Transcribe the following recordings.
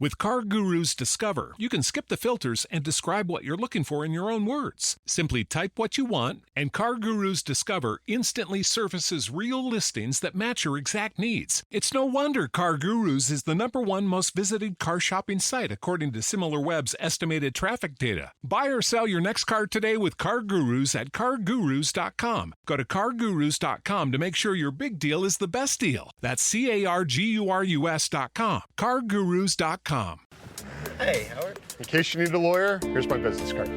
With Car Guru's Discover, you can skip the filters and describe what you're looking for in your own words. Simply type what you want, and Car Guru's Discover instantly surfaces real listings that match your exact needs. It's no wonder Car Gurus is the #1 most visited car shopping site according to SimilarWeb's estimated traffic data. Buy or sell your next car today with Car Gurus at CarGurus.com. Go to CarGurus.com to make sure your big deal is the best deal. That's CarGurus.com. CarGurus.com. Hey, Howard. In case you need a lawyer, here's my business card.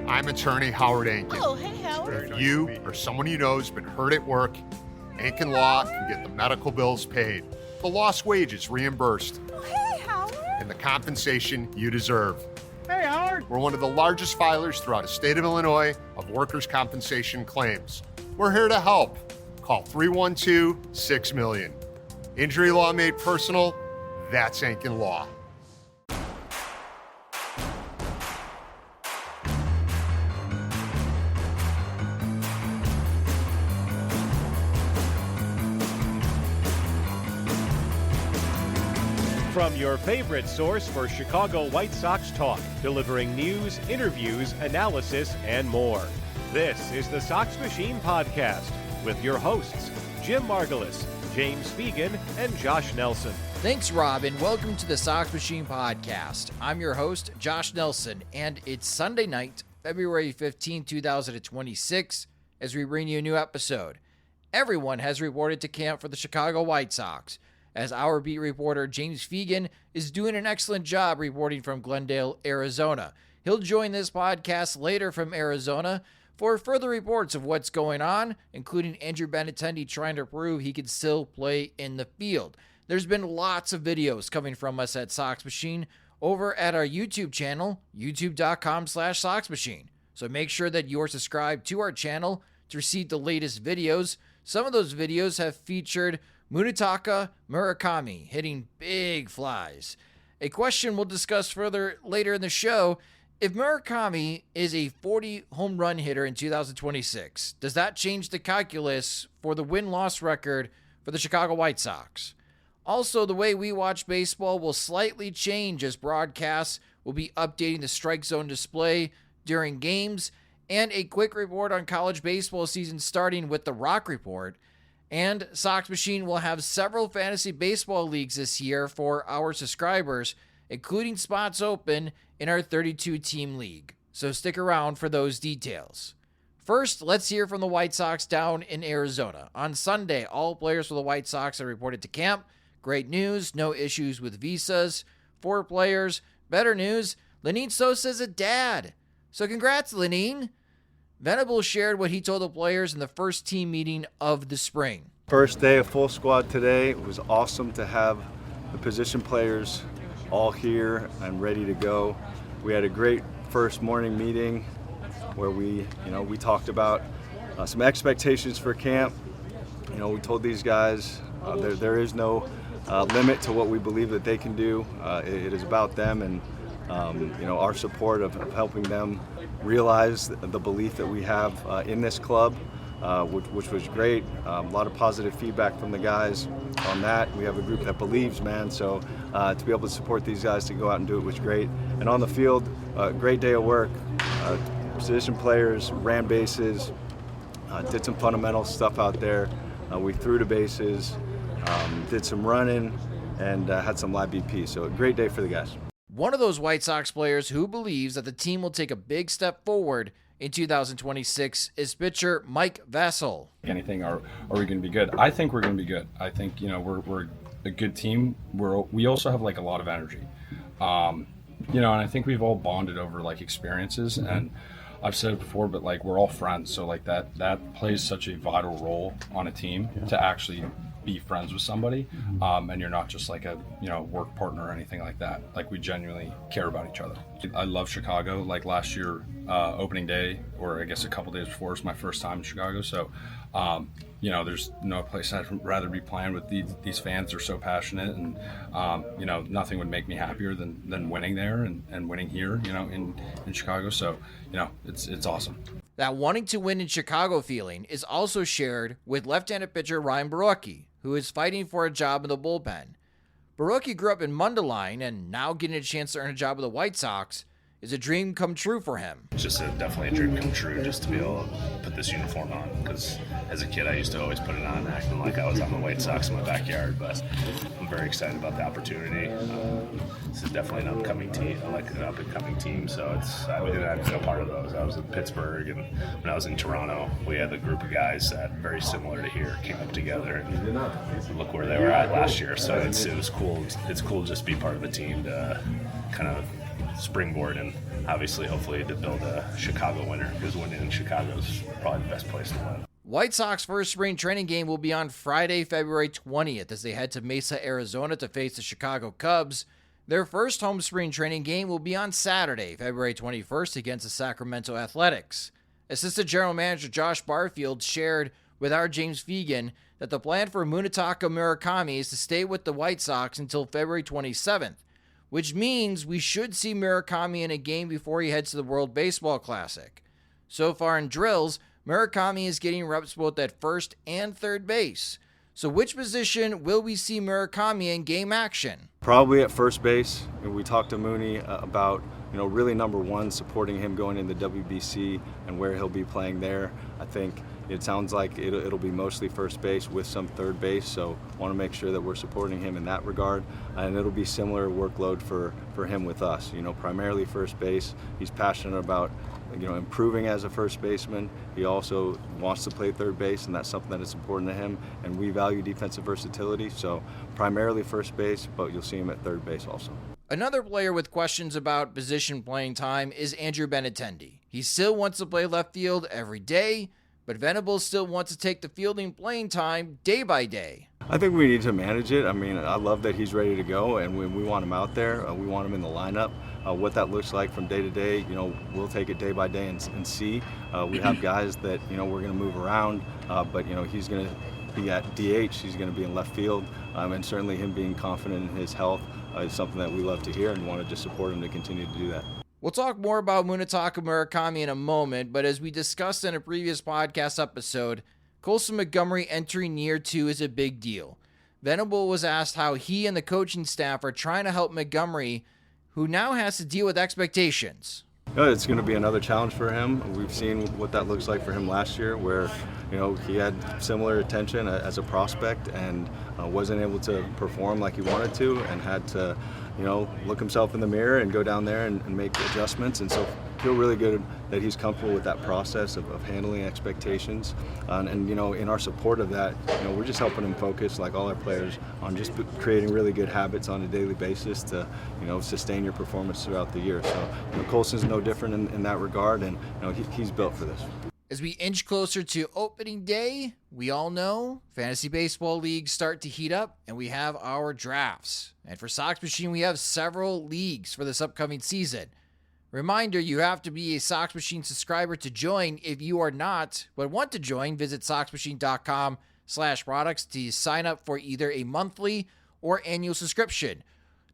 I'm attorney Howard Ankin. Oh, hey, Howard. If you or someone you know has been hurt at work, Ankin Law can get the medical bills paid, the lost wages reimbursed, Oh, hey, Howard. and the compensation you deserve. Hey, Howard. We're one of the largest filers throughout the state of Illinois of workers' compensation claims. We're here to help. Call 312-6-million. Injury law made personal, that's Ankin Law. From your favorite source for Chicago White Sox talk, delivering news, interviews, analysis, and more. This is the Sox Machine Podcast with your hosts, Jim Margulis, James Fegan, and Josh Nelson. Thanks, Rob, and welcome to the Sox Machine Podcast. I'm your host, Josh Nelson, and it's Sunday night, February 15, 2026, as we bring you a new episode. Everyone has reported to camp for the Chicago White Sox, as our beat reporter James Fegan is doing an excellent job reporting from Glendale, Arizona. He'll join this podcast later from Arizona for further reports of what's going on, including Andrew Benintendi trying to prove he can still play in the field. There's been lots of videos coming from us at Sox Machine over at our YouTube channel, youtube.com/Sox Machine. So make sure that you're subscribed to our channel to receive the latest videos. Some of those videos have featured Munetaka Murakami hitting big flies. A question we'll discuss further later in the show: if Murakami is a 40 home run hitter in 2026, does that change the calculus for the win-loss record for the Chicago White Sox? Also, the way we watch baseball will slightly change as broadcasts will be updating the strike zone display during games, and a quick report on college baseball season starting with the Roch Report. And Sox Machine will have several fantasy baseball leagues this year for our subscribers, including spots open in our 32-team league. So stick around for those details. First, let's hear from the White Sox down in Arizona. On Sunday, all players for the White Sox are reported to camp. Great news, no issues with visas. 4 players. Better news, Lenyn Sosa's a dad. So congrats, Lenyn. Venable shared what he told the players in the first team meeting of the spring. First day of full squad today. It was awesome to have the position players all here and ready to go. We had a great first morning meeting where we talked about some expectations for camp. We told these guys there is no limit to what we believe that they can do. It is about them and our support of helping them realize the belief that we have in this club, which was great. A lot of positive feedback from the guys on that. We have a group that believes, man, so to be able to support these guys to go out and do it was great. And on the field, great day of work. Position players ran bases, did some fundamental stuff out there. We threw the bases, did some running, and had some live BP, so a great day for the guys. One of those White Sox players who believes that the team will take a big step forward in 2026 is pitcher Mike Vasil. Anything, are we going to be good? I think we're going to be good. I think we're a good team. We also have like a lot of energy, and I think we've all bonded over like experiences. And I've said it before, but like we're all friends, so like that plays such a vital role on a team to actually be friends with somebody, and you're not just like a work partner or anything like that. Like we genuinely care about each other. I love Chicago. Like last year, opening day, or I guess a couple days before, was my first time in Chicago. So, there's no place I'd rather be playing with. These fans are so passionate, and nothing would make me happier than winning there and winning here, in Chicago. So, it's awesome. That wanting to win in Chicago feeling is also shared with left-handed pitcher Ryan Borucki, who is fighting for a job in the bullpen. Borucki grew up in Mundelein, and now getting a chance to earn a job with the White Sox is a dream come true for him. It's just definitely a dream come true just to be able to put this uniform on, because as a kid I used to always put it on acting like I was on the White Sox in my backyard, but I'm very excited about the opportunity. This is definitely an upcoming team, like an up-and-coming team, so I've been a part of those. I was in Pittsburgh, and when I was in Toronto, we had a group of guys that, very similar to here, came up together, and look where they were at last year, so it was cool. It's cool to just be part of a team to kind of springboard and obviously hopefully to build a Chicago winner, because winning in Chicago is probably the best place to win. White Sox first spring training game will be on Friday, February 20th as they head to Mesa, Arizona to face the Chicago Cubs. Their first home spring training game will be on Saturday, February 21st against the Sacramento Athletics. Assistant General Manager Josh Barfield shared with our James Fegan that the plan for Munetaka Murakami is to stay with the White Sox until February 27th. Which means we should see Murakami in a game before he heads to the World Baseball Classic. So far in drills, Murakami is getting reps both at first and third base. So which position will we see Murakami in game action? Probably at first base. We talked to Mooney about, really number one, supporting him going in the WBC and where he'll be playing there. I think it sounds like it'll be mostly first base with some third base, so want to make sure that we're supporting him in that regard. And it'll be similar workload for him with us. Primarily first base. He's passionate about improving as a first baseman. He also wants to play third base, and that's something that is important to him. And we value defensive versatility, so primarily first base, but you'll see him at third base also. Another player with questions about position playing time is Andrew Benintendi. He still wants to play left field every day, but Venable still wants to take the fielding playing time day by day. I think we need to manage it. I love that he's ready to go, and we want him out there. We want him in the lineup. What that looks like from day to day, we'll take it day by day and see. We have guys that, we're going to move around, but, he's going to be at DH, he's going to be in left field, and certainly him being confident in his health is something that we love to hear and want to just support him to continue to do that. We'll talk more about Munetaka Murakami in a moment, but as we discussed in a previous podcast episode, Colson Montgomery entering year 2 is a big deal. Venable was asked how he and the coaching staff are trying to help Montgomery, who now has to deal with expectations. It's going to be another challenge for him. We've seen what that looks like for him last year, where he had similar attention as a prospect and wasn't able to perform like he wanted to, and had to look himself in the mirror and go down there and make adjustments. And so feel really good that he's comfortable with that process of handling expectations. And in our support of that, we're just helping him focus, like all our players, on just creating really good habits on a daily basis to, sustain your performance throughout the year. So, Colson's no different in that regard, and he's built for this. As we inch closer to opening day, we all know fantasy baseball leagues start to heat up, and we have our drafts. And for Sox Machine, we have several leagues for this upcoming season. Reminder, you have to be a Sox Machine subscriber to join. If you are not, but want to join, visit soxmachine.com/products to sign up for either a monthly or annual subscription.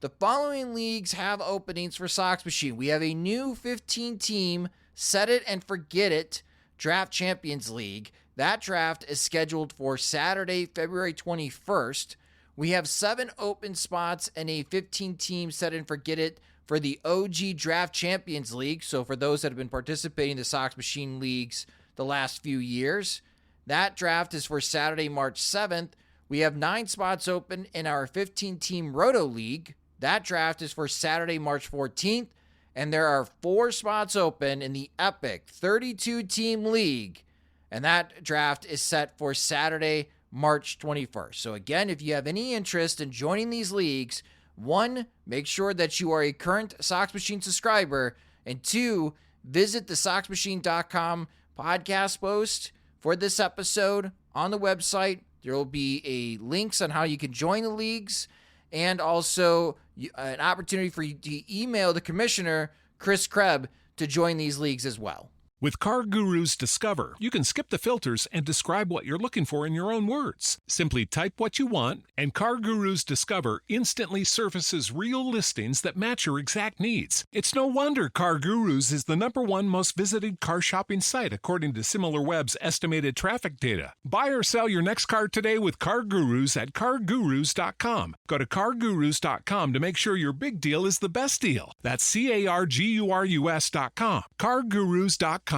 The following leagues have openings for Sox Machine. We have a new 15-team Set It and Forget It Draft Champions League. That draft is scheduled for Saturday, February 21st. We have 7 open spots in a 15-team Set It and Forget It for the OG Draft Champions League. So for those that have been participating in the Sox Machine leagues the last few years, that draft is for Saturday, March 7th. We have 9 spots open in our 15-team Roto League. That draft is for Saturday, March 14th. And there are 4 spots open in the epic 32-team league. And that draft is set for Saturday, March 21st. So again, if you have any interest in joining these leagues, 1, make sure that you are a current Sox Machine subscriber. And 2, visit the SoxMachine.com podcast post for this episode on the website. There will be links on how you can join the leagues, and also an opportunity for you to email the commissioner, Chris Krebs, to join these leagues as well. With Car Guru's Discover, you can skip the filters and describe what you're looking for in your own words. Simply type what you want, and Car Guru's Discover instantly surfaces real listings that match your exact needs. It's no wonder Car Gurus is the #1 most visited car shopping site according to SimilarWeb's estimated traffic data. Buy or sell your next car today with Car Gurus at cargurus.com. Go to cargurus.com to make sure your big deal is the best deal. That's cargurus.com. cargurus.com.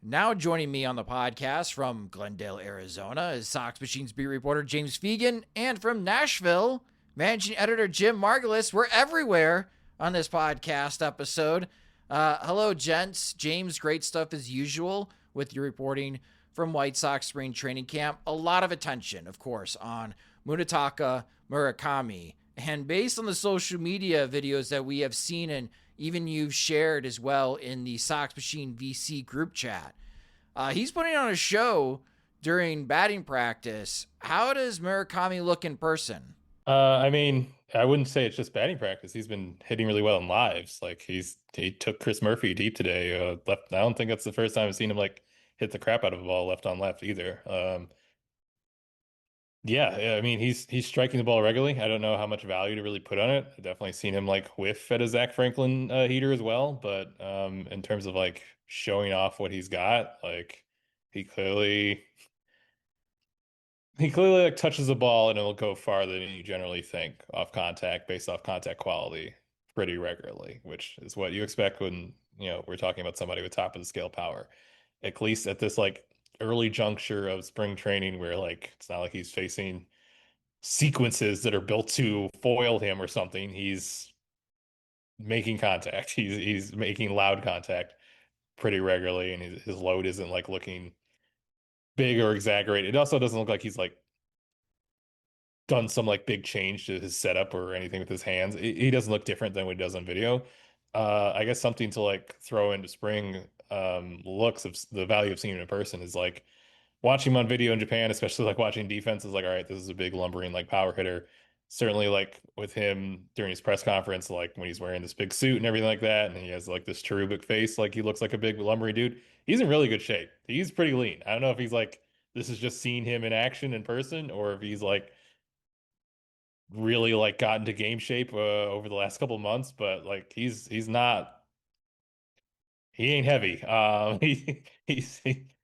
Now joining me on the podcast from Glendale, Arizona is Sox Machine's beat reporter James Fegan, and from Nashville, managing editor Jim Margulis. We're everywhere on this podcast episode. Hello, gents. James, great stuff as usual with your reporting from White Sox spring training camp. A lot of attention, of course, on Munetaka Murakami. And based on the social media videos that we have seen, and even you've shared as well in the Sox Machine VC group chat, he's putting on a show during batting practice. How does Murakami look in person? I mean, I wouldn't say it's just batting practice. He's been hitting really well in lives. Like he took Chris Murphy deep today. Left. I don't think that's the first time I've seen him like hit the crap out of a ball left on left either. Yeah, I mean, he's striking the ball regularly. I don't know how much value to really put on it. I've definitely seen him like whiff at a Zach Franklin heater as well. But in terms of like showing off what he's got, like he clearly like touches the ball and it'll go farther than you generally think off contact, based off contact quality, pretty regularly, which is what you expect when we're talking about somebody with top of the scale power, at least at this like early juncture of spring training, where like it's not like he's facing sequences that are built to foil him or something. He's making contact. He's making loud contact pretty regularly, and his load isn't like looking big or exaggerated. It also doesn't look like he's like done some like big change to his setup or anything with his hands. He doesn't look different than what he does on video. I guess something to like throw into spring looks of the value of seeing him in person is like watching him on video in Japan, especially like watching defense, is like, all right, this is a big lumbering like power hitter. Certainly like with him during his press conference, like when he's wearing this big suit and everything like that, and he has like this cherubic face, like he looks like a big lumbering dude. He's in really good shape. He's pretty lean. I don't know if he's like, this is just seeing him in action in person, or if he's like really like got into game shape over the last couple of months, but like he ain't heavy.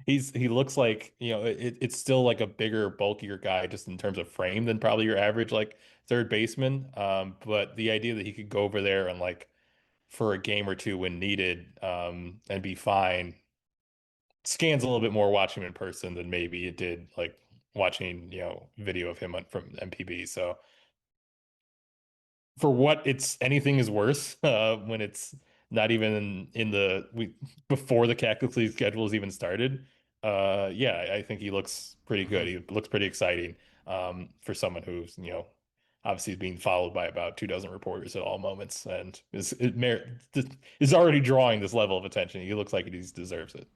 He looks like, it's still like a bigger, bulkier guy just in terms of frame than probably your average like third baseman. But the idea that he could go over there and like for a game or two when needed and be fine scans a little bit more watching him in person than maybe it did like watching video of him from MPB. So for what anything is worse when it's not even before the Cactus League schedule has even started. I think he looks pretty good. He looks pretty exciting for someone who's obviously being followed by about 24 reporters at all moments, and is already drawing this level of attention. He looks like he deserves it.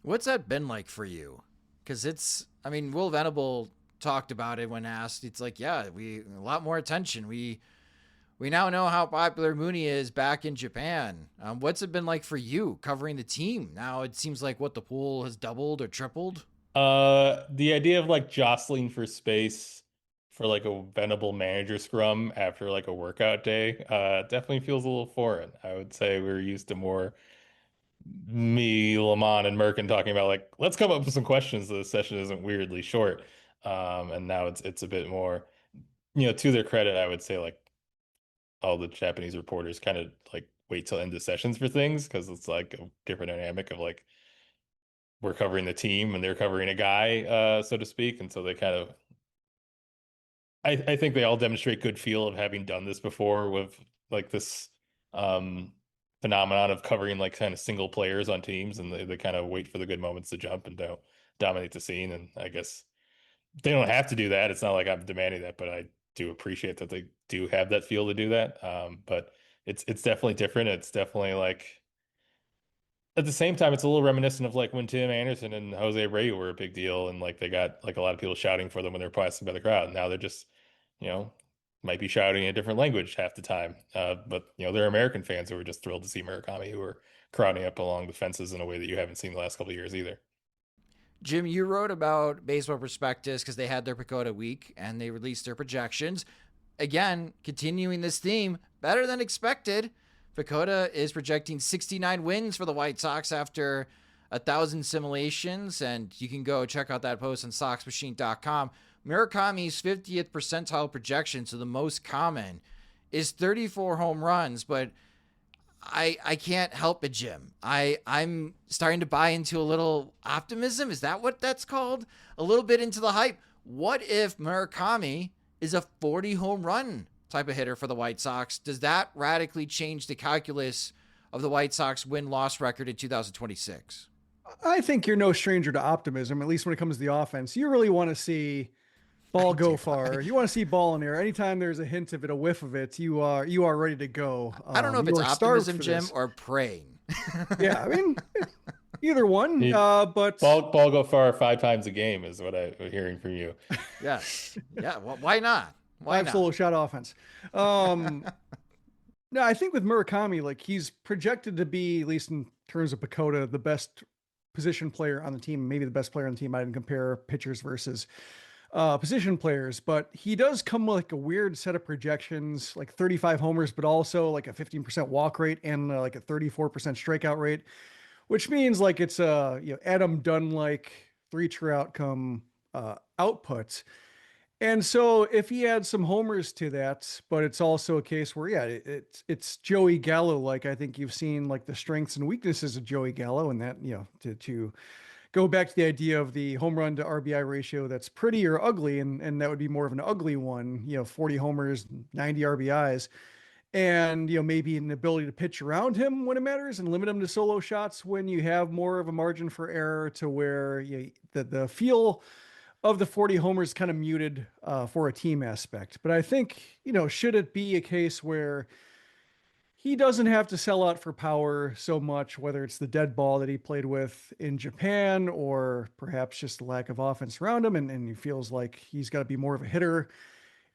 What's that been like for you? Because Will Venable talked about it when asked. It's like, a lot more attention. We now know how popular Mooney is back in Japan. What's it been like for you covering the team? Now it seems like the pool has doubled or tripled. The idea of like jostling for space for like a Venable manager scrum after like a workout day definitely feels a little foreign. I would say we're used to more me, Lamont, and Merkin talking about like, let's come up with some questions so the session isn't weirdly short. And now it's a bit more, to their credit, I would say like all the Japanese reporters kind of like wait till end of sessions for things, because it's like a different dynamic of like we're covering the team and they're covering a guy, so to speak. And so they kind of, I think they all demonstrate good feel of having done this before with like this phenomenon of covering like kind of single players on teams, and they kind of wait for the good moments to jump and don't dominate the scene. And I guess they don't have to do that. It's not like I'm demanding that, but I do appreciate that they do have that feel to do that. But it's definitely different. It's definitely like, at the same time, it's a little reminiscent of like when Tim Anderson and Jose Abreu were a big deal, and like they got like a lot of people shouting for them when they're passing by the crowd. Now they're just, might be shouting in a different language half the time. But there are American fans who are just thrilled to see Murakami, who are crowding up along the fences in a way that you haven't seen the last couple of years either. Jim, you wrote about Baseball Prospectus because they had their Pagoda week and they released their projections. Again, continuing this theme, better than expected. Pagoda is projecting 69 wins for the White Sox after 1,000 simulations, and you can go check out that post on SoxMachine.com. Murakami's 50th percentile projection, so the most common, is 34 home runs, but I can't help it, Jim. I'm starting to buy into a little optimism. Is that what that's called? A little bit into the hype. What if Murakami is a 40 home run type of hitter for the White Sox? Does that radically change the calculus of the White Sox win-loss record in 2026? I think you're no stranger to optimism, at least when it comes to the offense. You really want to see ball go far. You want to see ball in there. Anytime there's a hint of it, a whiff of it, you are ready to go. I don't know if it's optimism, Jim, or praying. Yeah, I mean, either one. But ball go far 5 times a game is what I'm hearing from you. Yes. Yeah. Well, why not? Why not? Solo shot offense. No, I think with Murakami, like he's projected to be, at least in terms of Pagoda, the best position player on the team, maybe the best player on the team. I didn't compare pitchers versus position players, but he does come with like a weird set of projections, like 35 homers, but also like a 15% walk rate and like a 34% strikeout rate, which means like it's a Adam Dunn-like 3-true outcome output. And so if he adds some homers to that, but it's also a case where, it's Joey Gallo. Like I think you've seen like the strengths and weaknesses of Joey Gallo, and that, to go back to the idea of the home run to RBI ratio, that's pretty or ugly. And that would be more of an ugly one, 40 homers, 90 RBIs, and, maybe an ability to pitch around him when it matters and limit him to solo shots when you have more of a margin for error, to where the feel of the 40 homers kind of muted for a team aspect. But I think, should it be a case where he doesn't have to sell out for power so much, whether it's the dead ball that he played with in Japan or perhaps just the lack of offense around him, and he feels like he's got to be more of a hitter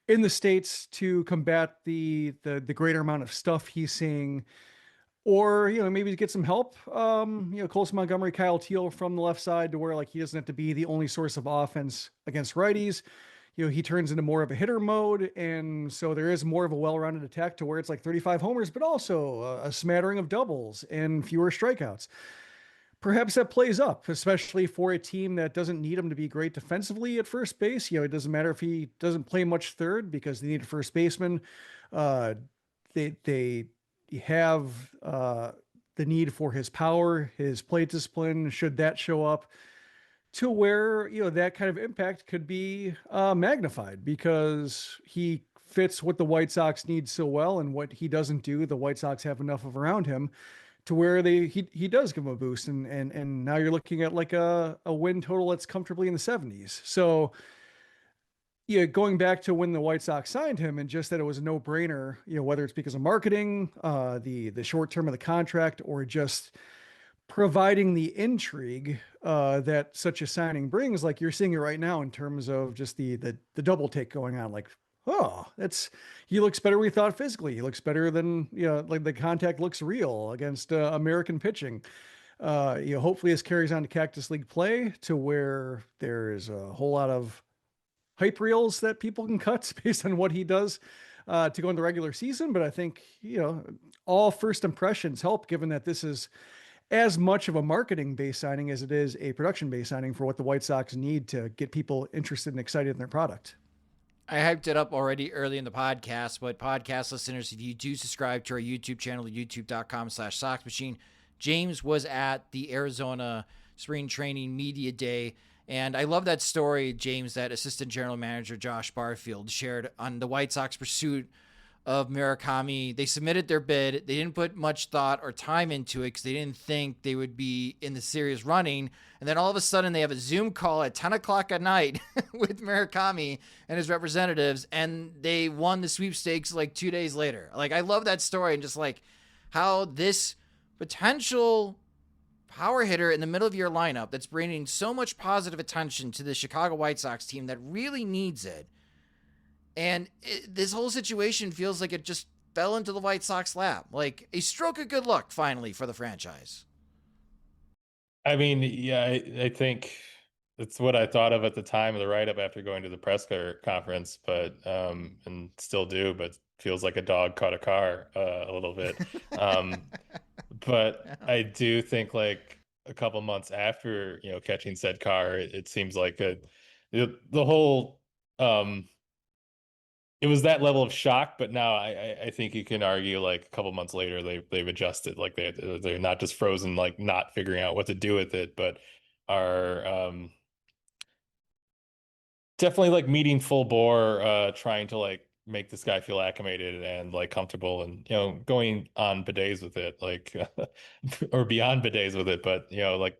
in the States to combat the greater amount of stuff he's seeing. Or, maybe to get some help, Colson Montgomery, Kyle Teal from the left side, to where like he doesn't have to be the only source of offense against righties. He turns into more of a hitter mode. And so there is more of a well-rounded attack to where it's like 35 homers, but also a smattering of doubles and fewer strikeouts. Perhaps that plays up, especially for a team that doesn't need him to be great defensively at first base. It doesn't matter if he doesn't play much third, because they need a first baseman. They have the need for his power, his plate discipline, should that show up, to where, that kind of impact could be magnified, because he fits what the White Sox need so well, and what he doesn't do, the White Sox have enough of around him to where he does give him a boost. And now you're looking at like a win total that's comfortably in the 70s. So going back to when the White Sox signed him, and just that it was a no-brainer, whether it's because of marketing, the short term of the contract, or just providing the intrigue that such a signing brings. Like you're seeing it right now in terms of just the double take going on. Like, he looks better we thought physically. He looks better than, like the contact looks real against American pitching. Hopefully this carries on to Cactus League play, to where there is a whole lot of hype reels that people can cut based on what he does to go in the regular season. But I think, all first impressions help, given that this is as much of a marketing based signing as it is a production based signing for what the White Sox need to get people interested and excited in their product. I hyped it up already early in the podcast, but podcast listeners, if you do subscribe to our YouTube channel, youtube.com/Sox Machine, James was at the Arizona Spring Training Media Day. And I love that story, James, that assistant general manager Josh Barfield shared on the White Sox pursuit of Murakami. They submitted their bid. They didn't put much thought or time into it because they didn't think they would be in the serious running. And then all of a sudden they have a Zoom call at 10 o'clock at night with Murakami and his representatives, and they won the sweepstakes like 2 days later. Like, I love that story, and just like how this potential power hitter in the middle of your lineup that's bringing so much positive attention to the Chicago White Sox team that really needs it And this whole situation feels like it just fell into the White Sox lap. Like a stroke of good luck, finally, for the franchise. I mean, yeah, I think that's what I thought of at the time of the write-up after going to the press conference, but and still do, but feels like a dog caught a car a little bit. But I do think like a couple months after, catching said car, it seems like the whole it was that level of shock, but now I think you can argue like a couple months later they've adjusted, like they're not just frozen, like not figuring out what to do with it, but are definitely like meeting full bore, trying to like make this guy feel acclimated and like comfortable, and going on bidets with it, like or beyond bidets with it, but like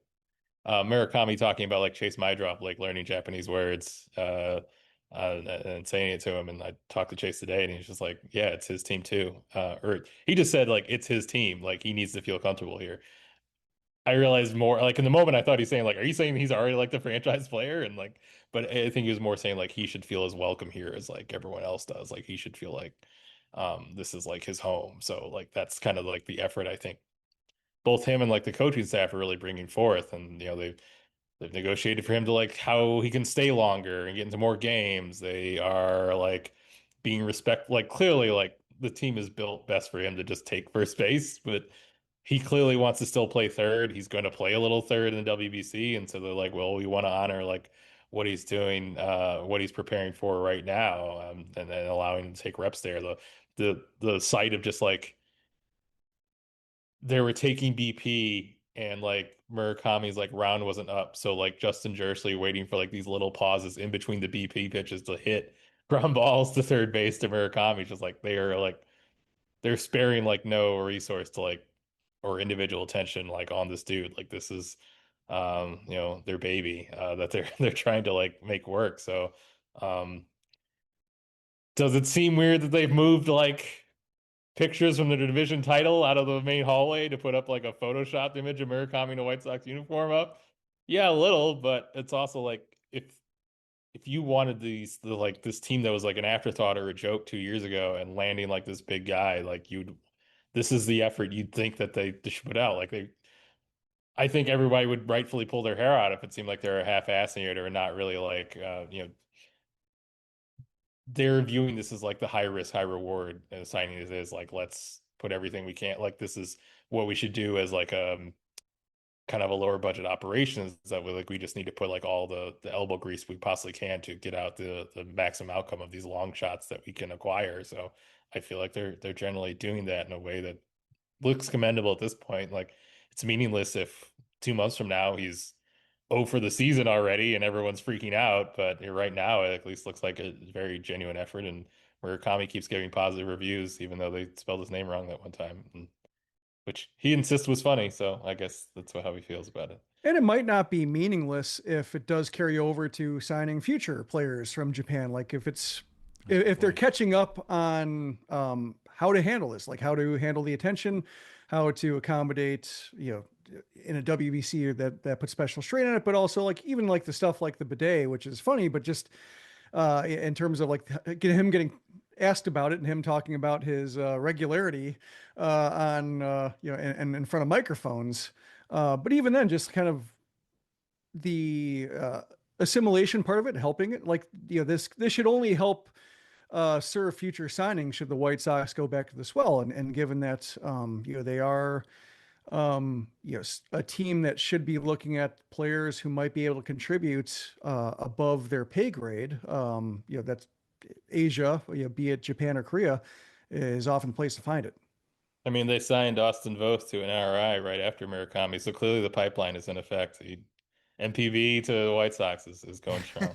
Murakami talking about like Chase my drop, like learning Japanese words and saying it to him. And I talked to Chase today, and he's just like, yeah, it's his team too. Or he just said like it's his team, like he needs to feel comfortable here. I realized more like in the moment I thought he's saying like, are you saying he's already like the franchise player? And like, but I think he was more saying like he should feel as welcome here as like everyone else does. Like he should feel like this is like his home. So like that's kind of like the effort I think both him and like the coaching staff are really bringing forth. And they've negotiated for him to like how he can stay longer and get into more games. They are like being like clearly like the team is built best for him to just take first base, but he clearly wants to still play third. He's going to play a little third in the WBC. And so they're like, well, we want to honor like what he's doing, what he's preparing for right now. And then allowing him to take reps there. The sight of just like, they were taking BP and like Murakami's like round wasn't up. So like Justin Jersley waiting for like these little pauses in between the BP pitches to hit ground balls to third base to Murakami. Just like they're sparing like no resource to like, or individual attention like on this dude. Like this is their baby that they're trying to like make work. So does it seem weird that they've moved like pictures from the division title out of the main hallway to put up like a photoshopped image of Murakami in a White Sox uniform up? Yeah, a little, but it's also like if you wanted this team that was like an afterthought or a joke 2 years ago and landing like this big guy, like this is the effort you'd think that they should put out. Like I think everybody would rightfully pull their hair out if it seemed like they're half-assing it or not really like, they're viewing this as like the high risk, high reward signing it is like, let's put everything we can, like this is what we should do as like kind of a lower budget operation, is that we just need to put like all the elbow grease we possibly can to get out the maximum outcome of these long shots that we can acquire. So I feel like they're generally doing that in a way that looks commendable at this point. Like it's meaningless if 2 months from now he's 0 for the season already and everyone's freaking out, but right now it at least looks like a very genuine effort, and Murakami keeps giving positive reviews even though they spelled his name wrong that one time, which he insists was funny. So I guess that's how he feels about it. And it might not be meaningless if it does carry over to signing future players from Japan. Like if they're catching up on how to handle this, like how to handle the attention, how to accommodate, in a WBC that puts special strain on it, but also like even like the stuff like the bidet, which is funny, but just in terms of like him getting asked about it and him talking about his regularity on and in front of microphones, but even then just kind of the assimilation part of it, helping it, like this should only help serve future signings should the White Sox go back to the swell, and given that they are a team that should be looking at players who might be able to contribute above their pay grade. That's Asia, be it Japan or Korea, is often the place to find it. I mean, they signed Austin Voth to an RI right after Murakami, so clearly the pipeline is in effect. MPV to the White Sox is going strong.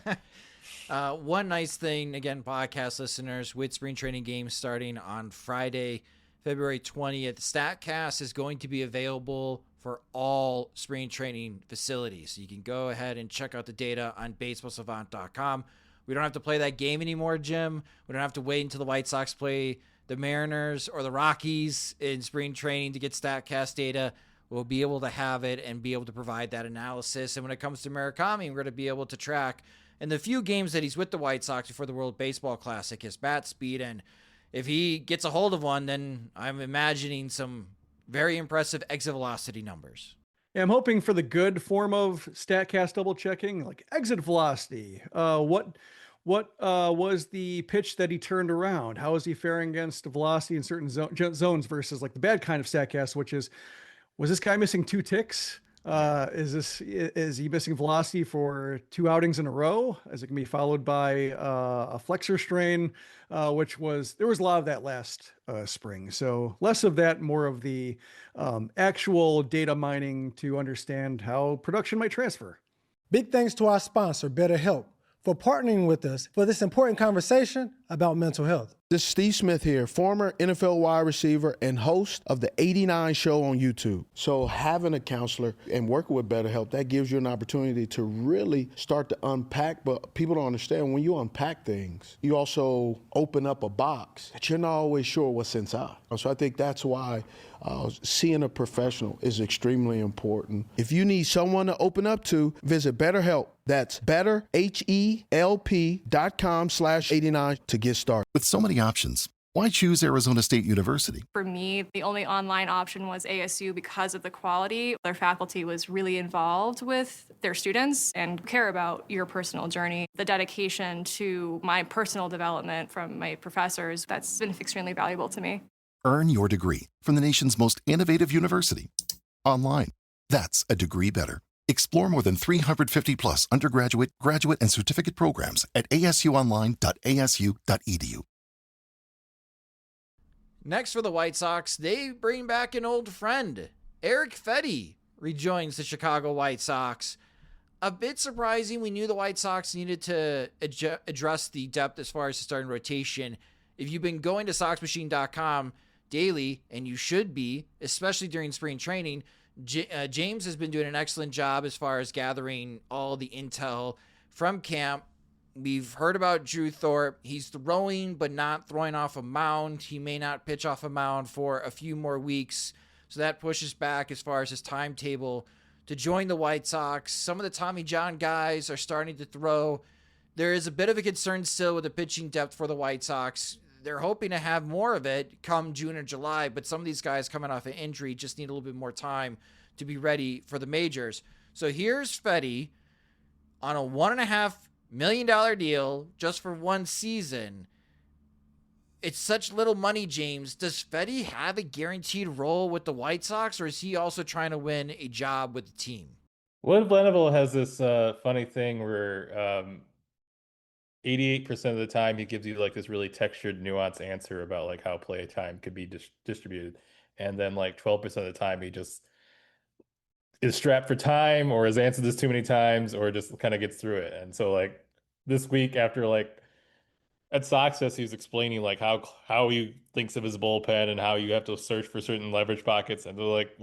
One nice thing, again, podcast listeners, with spring training games starting on Friday, February 20th, StatCast is going to be available for all spring training facilities. So you can go ahead and check out the data on baseballsavant.com. We don't have to play that game anymore, Jim. We don't have to wait until the White Sox play the Mariners or the Rockies in spring training to get StatCast data. We'll be able to have it and be able to provide that analysis. And when it comes to Murakami, we're going to be able to track in the few games that he's with the White Sox before the World Baseball Classic, his bat speed. And if he gets a hold of one, then I'm imagining some very impressive exit velocity numbers. Yeah, I'm hoping for the good form of StatCast double checking, like exit velocity. What was the pitch that he turned around? How is he faring against velocity in certain zones versus like the bad kind of StatCast, which is, was this guy missing 2 ticks? Is he missing velocity for 2 outings in a row? As it can be followed by a flexor strain, there was a lot of that last spring. So less of that, more of the actual data mining to understand how production might transfer. Big thanks to our sponsor, BetterHelp, for partnering with us for this important conversation about mental health. This is Steve Smith here, former NFL wide receiver and host of the 89 show on YouTube. So having a counselor and working with BetterHelp, that gives you an opportunity to really start to unpack, but people don't understand when you unpack things, you also open up a box that you're not always sure what's inside. So I think that's why seeing a professional is extremely important. If you need someone to open up to, visit BetterHelp. That's betterhelp.com/89 to get started. With so many options, why choose Arizona State University? For me, the only online option was ASU because of the quality. Their faculty was really involved with their students and care about your personal journey. The dedication to my personal development from my professors, that's been extremely valuable to me. Earn your degree from the nation's most innovative university. Online. That's a degree better. Explore more than 350 plus undergraduate, graduate, and certificate programs at asuonline.asu.edu. Next for the White Sox, they bring back an old friend. Erick Fedde rejoins the Chicago White Sox. A bit surprising. We knew the White Sox needed to address the depth as far as the starting rotation. If you've been going to SoxMachine.com daily, and you should be, especially during spring training, James has been doing an excellent job as far as gathering all the intel from camp. We've heard about Drew Thorpe. He's throwing, but not throwing off a mound. He may not pitch off a mound for a few more weeks. So that pushes back as far as his timetable to join the White Sox. Some of the Tommy John guys are starting to throw. There is a bit of a concern still with the pitching depth for the White Sox. They're hoping to have more of it come June or July, but some of these guys coming off an injury just need a little bit more time to be ready for the majors. So here's Fedde on a $1.5 million deal just for one season. It's such little money, James. Does Fedde have a guaranteed role with the White Sox, or is he also trying to win a job with the team? Will Venable has this funny thing where 88% of the time he gives you like this really textured, nuanced answer about like how play time could be distributed, and then like 12% of the time he just is strapped for time, or has answered this too many times, or just kind of gets through it. And so like this week, after like at Sox Fest, he was explaining like how he thinks of his bullpen and how you have to search for certain leverage pockets. And like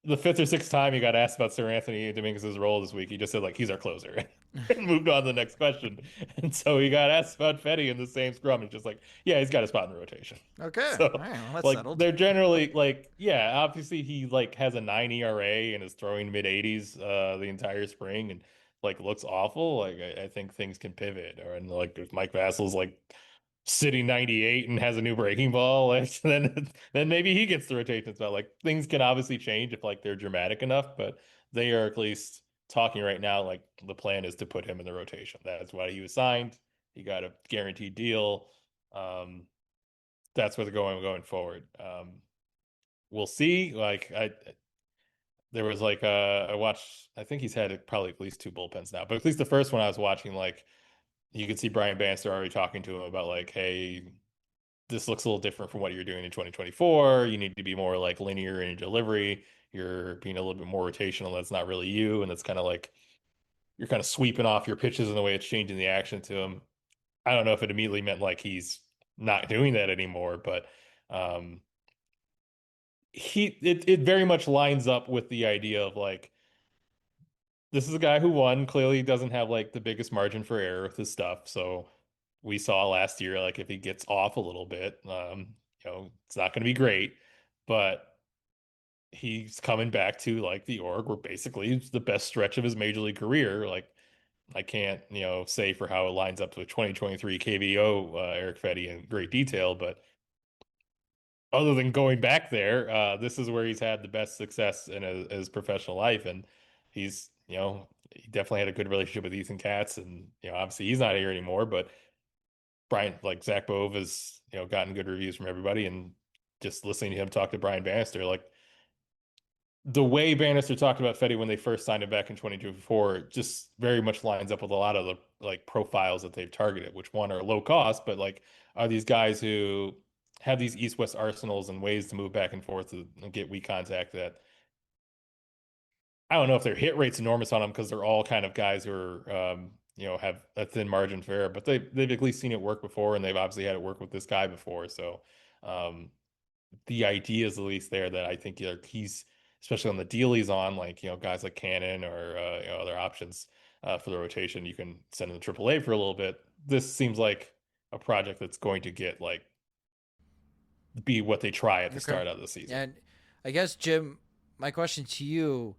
the 5th or 6th time he got asked about Sir Anthony Dominguez's role this week, he just said like, he's our closer, and moved on to the next question. And so he got asked about Fedde in the same scrum, and just like, yeah, he's got a spot in the rotation. Okay. So all right, well, that's like settled. they're generally like, yeah, obviously he like has a 9 ERA and is throwing mid-80s the entire spring and like looks awful. Like I think things can pivot, and like if Mike Vasil's like sitting 98 and has a new breaking ball, like then maybe he gets the rotation spot. Like things can obviously change if like they're dramatic enough, but they are at least talking right now like the plan is to put him in the rotation. That's why he was signed. He got a guaranteed deal. That's where they're going forward. We'll see. Like there was like I watched, I think he's had probably at least 2 bullpens now, but at least the first one I was watching, like you could see Brian Bannister already talking to him about like, hey, this looks a little different from what you're doing in 2024. You need to be more like linear in your delivery. You're being a little bit more rotational. That's not really you. And it's kind of like you're kind of sweeping off your pitches in the way it's changing the action to him. I don't know if it immediately meant like he's not doing that anymore, but it very much lines up with the idea of like, this is a guy who clearly doesn't have like the biggest margin for error with his stuff. So we saw last year, like if he gets off a little bit, it's not going to be great, but he's coming back to like the org where basically it's the best stretch of his major league career. Like I can't, say for how it lines up with 2023 KBO Erick Fedde in great detail, but other than going back there, this is where he's had the best success in his professional life, and he's, he definitely had a good relationship with Ethan Katz, and obviously he's not here anymore, but Brian, like Zach Bove, has gotten good reviews from everybody, and just listening to him talk to Brian Bannister, like the way Bannister talked about Fedde when they first signed him back in 2024 just very much lines up with a lot of the like profiles that they've targeted, which one are low cost, but like are these guys who have these east-west arsenals and ways to move back and forth and get weak contact that I don't know if their hit rate's enormous on them because they're all kind of guys who are, have a thin margin for error, but they've at least seen it work before, and they've obviously had it work with this guy before. So the idea is at least there that I think he's, especially on the deal he's on, like, guys like Cannon or, other options for the rotation, you can send him to AAA for a little bit. This seems like a project that's going to get like, be what they try at the start of the season. And I guess, Jim, my question to you,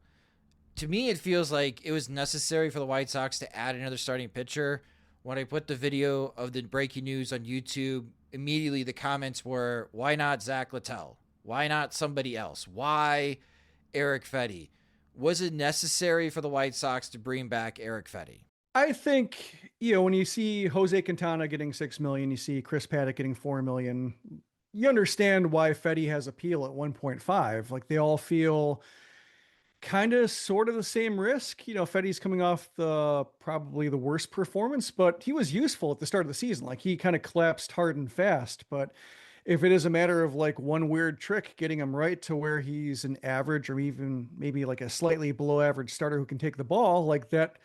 to me, it feels like it was necessary for the White Sox to add another starting pitcher. When I put the video of the breaking news on YouTube, immediately the comments were, why not Zach Littell? Why not somebody else? Why Erick Fedde? Was it necessary for the White Sox to bring back Erick Fedde? I think, when you see Jose Quintana getting $6 million, you see Chris Paddock getting $4 million, you understand why Fedde has appeal at 1.5. Like, they all feel kind of sort of the same risk. Fedde's coming off probably the worst performance, but he was useful at the start of the season. Like, he kind of collapsed hard and fast, but if it is a matter of like one weird trick getting him right to where he's an average or even maybe like a slightly below average starter who can take the ball, like that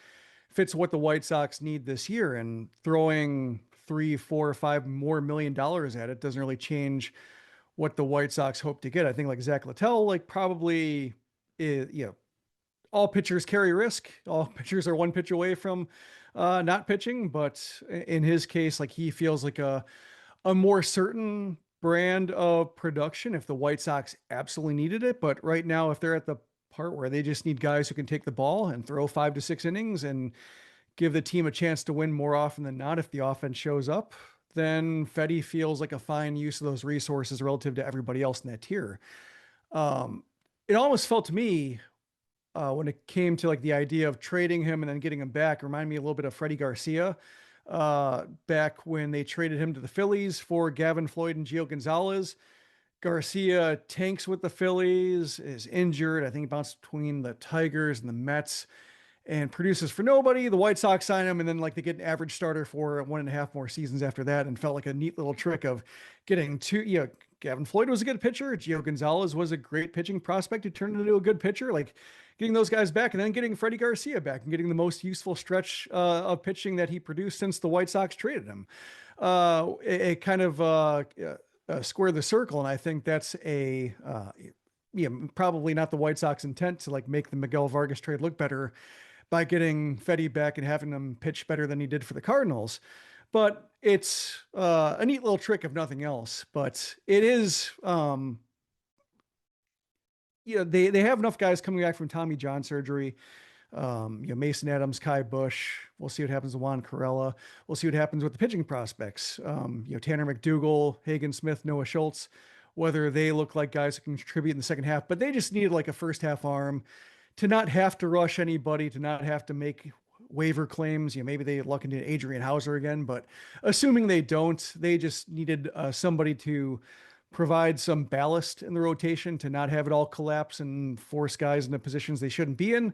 fits what the White Sox need this year. And throwing $3, $4, or $5 more million at it doesn't really change what the White Sox hope to get. I think like Zach Littell, like probably, all pitchers carry risk. All pitchers are one pitch away from not pitching, but in his case, like he feels like a more certain brand of production if the White Sox absolutely needed it. But right now, if they're at the part where they just need guys who can take the ball and throw 5 to 6 innings and give the team a chance to win more often than not if the offense shows up, then Fedde feels like a fine use of those resources relative to everybody else in that tier. It almost felt to me when it came to like the idea of trading him and then getting him back, remind me a little bit of Freddie Garcia back when they traded him to the Phillies for Gavin Floyd and Gio Gonzalez. Garcia tanks with the Phillies, is injured. I think he bounced between the Tigers and the Mets and produces for nobody. The White Sox sign him, and then like they get an average starter for 1.5 more seasons after that, and felt like a neat little trick of getting two. Gavin Floyd was a good pitcher. Gio Gonzalez was a great pitching prospect who turned into a good pitcher. Like getting those guys back and then getting Freddie Garcia back and getting the most useful stretch of pitching that he produced since the White Sox traded him. It kind of square the circle. And I think that's probably not the White Sox intent to like make the Miguel Vargas trade look better by getting Fedde back and having him pitch better than he did for the Cardinals. But it's a neat little trick if nothing else. But it is, they have enough guys coming back from Tommy John surgery. Mason Adams, Kai Bush. We'll see what happens to Juan Corella. We'll see what happens with the pitching prospects. Tanner McDougal, Hagen Smith, Noah Schultz, whether they look like guys who can contribute in the second half. But they just needed like a first half arm to not have to rush anybody, to not have to make waiver claims. Maybe they luck into Adrian Hauser again, but assuming they don't, they just needed somebody to provide some ballast in the rotation to not have it all collapse and force guys into positions they shouldn't be in.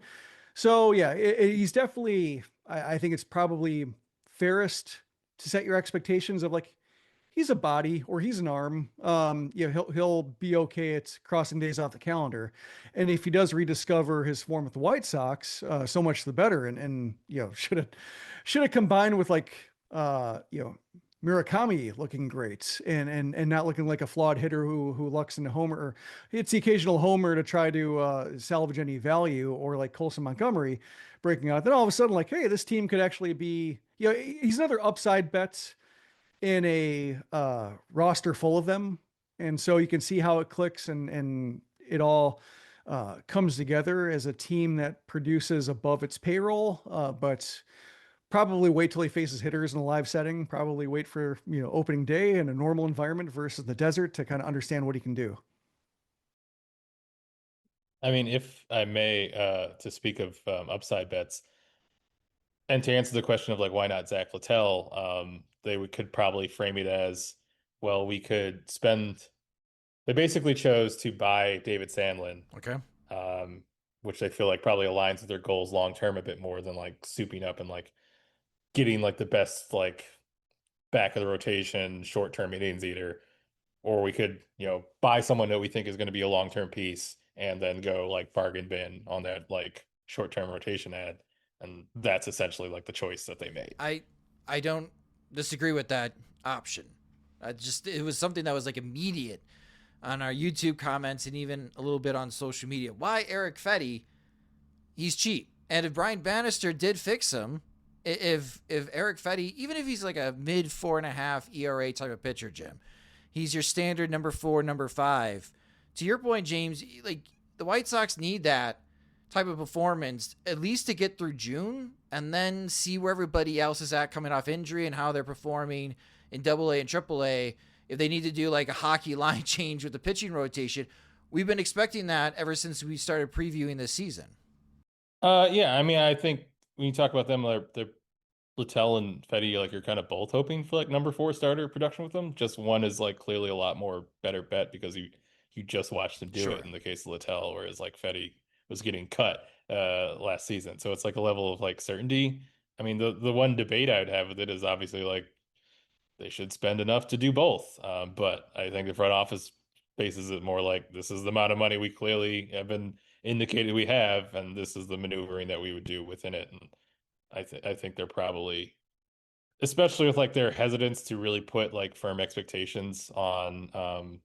So yeah, he's definitely, I think it's probably fairest to set your expectations of like, he's a body or he's an arm. He'll be okay at crossing days off the calendar. And if he does rediscover his form with the White Sox, so much the better. And should have combined with like, Murakami looking great and not looking like a flawed hitter who lucks into homer or hits the occasional homer to try to salvage any value, or like Colson Montgomery breaking out. Then all of a sudden, like, hey, this team could actually be, he's another upside bet in a roster full of them. And so you can see how it clicks and it all comes together as a team that produces above its payroll, but probably wait till he faces hitters in a live setting, probably wait for, opening day in a normal environment versus the desert to kind of understand what he can do. I mean, if I may, to speak of upside bets, and to answer the question of like why not Zach Littell, could probably frame it as, well, we could spend. They basically chose to buy David Sandlin, Okay. which they feel like probably aligns with their goals long term a bit more than like souping up and like getting like the best like back of the rotation short term innings eater. Or we could, buy someone that we think is going to be a long term piece and then go like bargain bin on that like short term rotation ad. And that's essentially like the choice that they made. I don't disagree with that option. It was something that was like immediate on our YouTube comments and even a little bit on social media. Why Erick Fedde? He's cheap. And if Brian Bannister did fix him, if Erick Fedde, even if he's like a mid 4.5 ERA type of pitcher, Jim, he's your standard number 4, number 5. To your point, James, like the White Sox need that type of performance at least to get through June and then see where everybody else is at coming off injury and how they're performing in AA and AAA. If they need to do like a hockey line change with the pitching rotation, we've been expecting that ever since we started previewing this season. Yeah, I mean, I think when you talk about them, they're Littell and Fedde, like you're kind of both hoping for like number 4 starter production with them. Just one is like clearly a lot more better bet because you just watched him do it in the case of Littell, whereas like Fedde was getting cut last season. So it's like a level of like certainty. I mean, the one debate I would have with it is obviously like they should spend enough to do both. But I think the front office faces it more like this is the amount of money we clearly have been indicated we have, and this is the maneuvering that we would do within it. And I think they're probably, especially with like their hesitance to really put like firm expectations on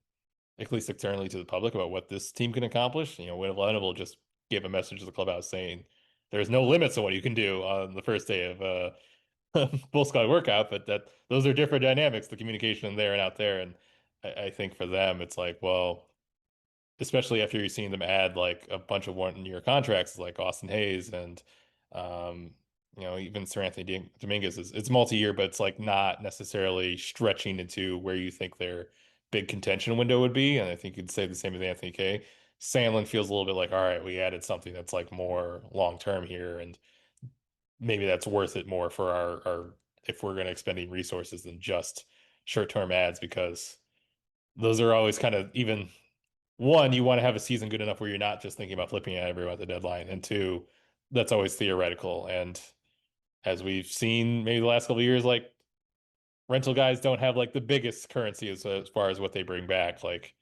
at least externally to the public about what this team can accomplish. Will Venable just gave a message to the clubhouse saying there's no limits on what you can do on the first day of full squad workout, but that those are different dynamics, the communication there and out there. And I think for them, it's like, well, especially after you're seeing them add like a bunch of 1-year contracts like Austin Hayes and even Sir Anthony Dominguez it's multi-year, but it's like not necessarily stretching into where you think their big contention window would be. And I think you'd say the same with Anthony Kay. Sandlin feels a little bit like, all right, we added something that's like more long-term here. And maybe that's worth it more for our if we're going to expending resources than just short-term ads, because those are always kind of, even one, you want to have a season good enough where you're not just thinking about flipping at everyone at the deadline. And two, that's always theoretical. And as we've seen maybe the last couple of years, like rental guys don't have like the biggest currency as far as what they bring back. Like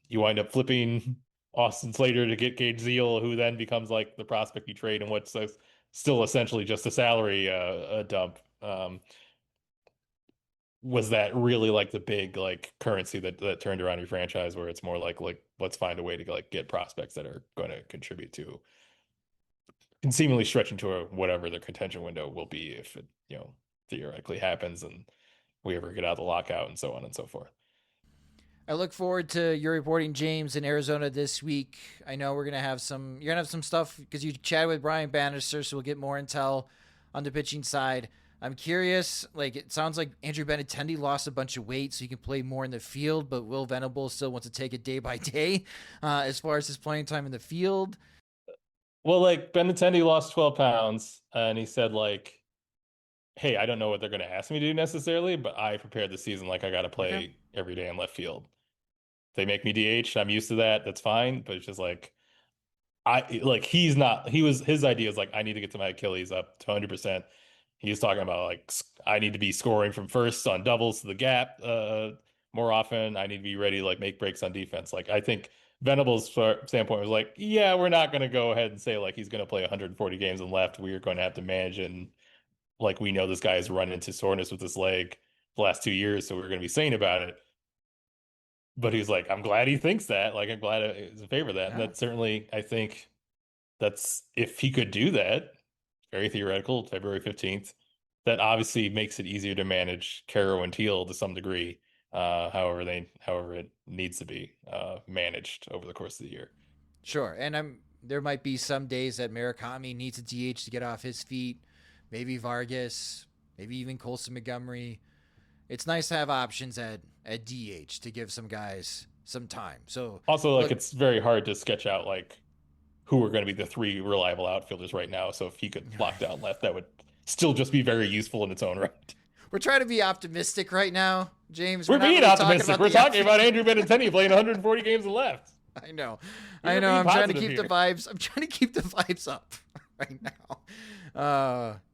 you wind up flipping Austin Slater to get Gage Zeal, who then becomes like the prospect you trade and what's still essentially just a salary a dump. Was that really like the big like currency that turned around your franchise, where it's more like let's find a way to like get prospects that are going to contribute to and seemingly stretch into whatever their contention window will be if it theoretically happens and we ever get out of the lockout and so on and so forth. I look forward to your reporting, James, in Arizona this week. I know you're gonna have some stuff because you chatted with Brian Bannister, so we'll get more intel on the pitching side. I'm curious, like it sounds like Andrew Benintendi lost a bunch of weight so he can play more in the field, but Will Venable still wants to take it day by day as far as his playing time in the field. Well, like Benintendi lost 12 pounds and he said like, hey, I don't know what they're going to ask me to do necessarily, but I prepared the season like I got to play every day in left field. They make me DH. I'm used to that. That's fine. But it's just like, his idea is like, I need to get to my Achilles up to 100%. He was talking about like, I need to be scoring from first on doubles to the gap more often. I need to be ready to like make breaks on defense. Like, I think Venable's standpoint was like, yeah, we're not going to go ahead and say like he's going to play 140 games in left. We're going to have to manage, and like we know this guy has run into soreness with his leg the last 2 years, so we're going to be saying about it. But he's like, I'm glad he thinks that. Like, I'm glad he's in favor of that. Yeah. And that certainly, I think that's, if he could do that, very theoretical, February 15th, that obviously makes it easier to manage Caro and Teal to some degree, however it needs to be managed over the course of the year. Sure. And there might be some days that Murakami needs a DH to get off his feet. maybe Vargas, maybe even Colson Montgomery. It's nice to have options at DH to give some guys some time. So also, like, it's very hard to sketch out like who are going to be the three reliable outfielders right now. So if he could lock down left, that would still just be very useful in its own right. We're trying to be optimistic right now, James. We're being optimistic. We're talking about Andrew Benintendi playing 140 games left. I know. I'm trying to keep the vibes. I'm trying to keep the vibes up right now.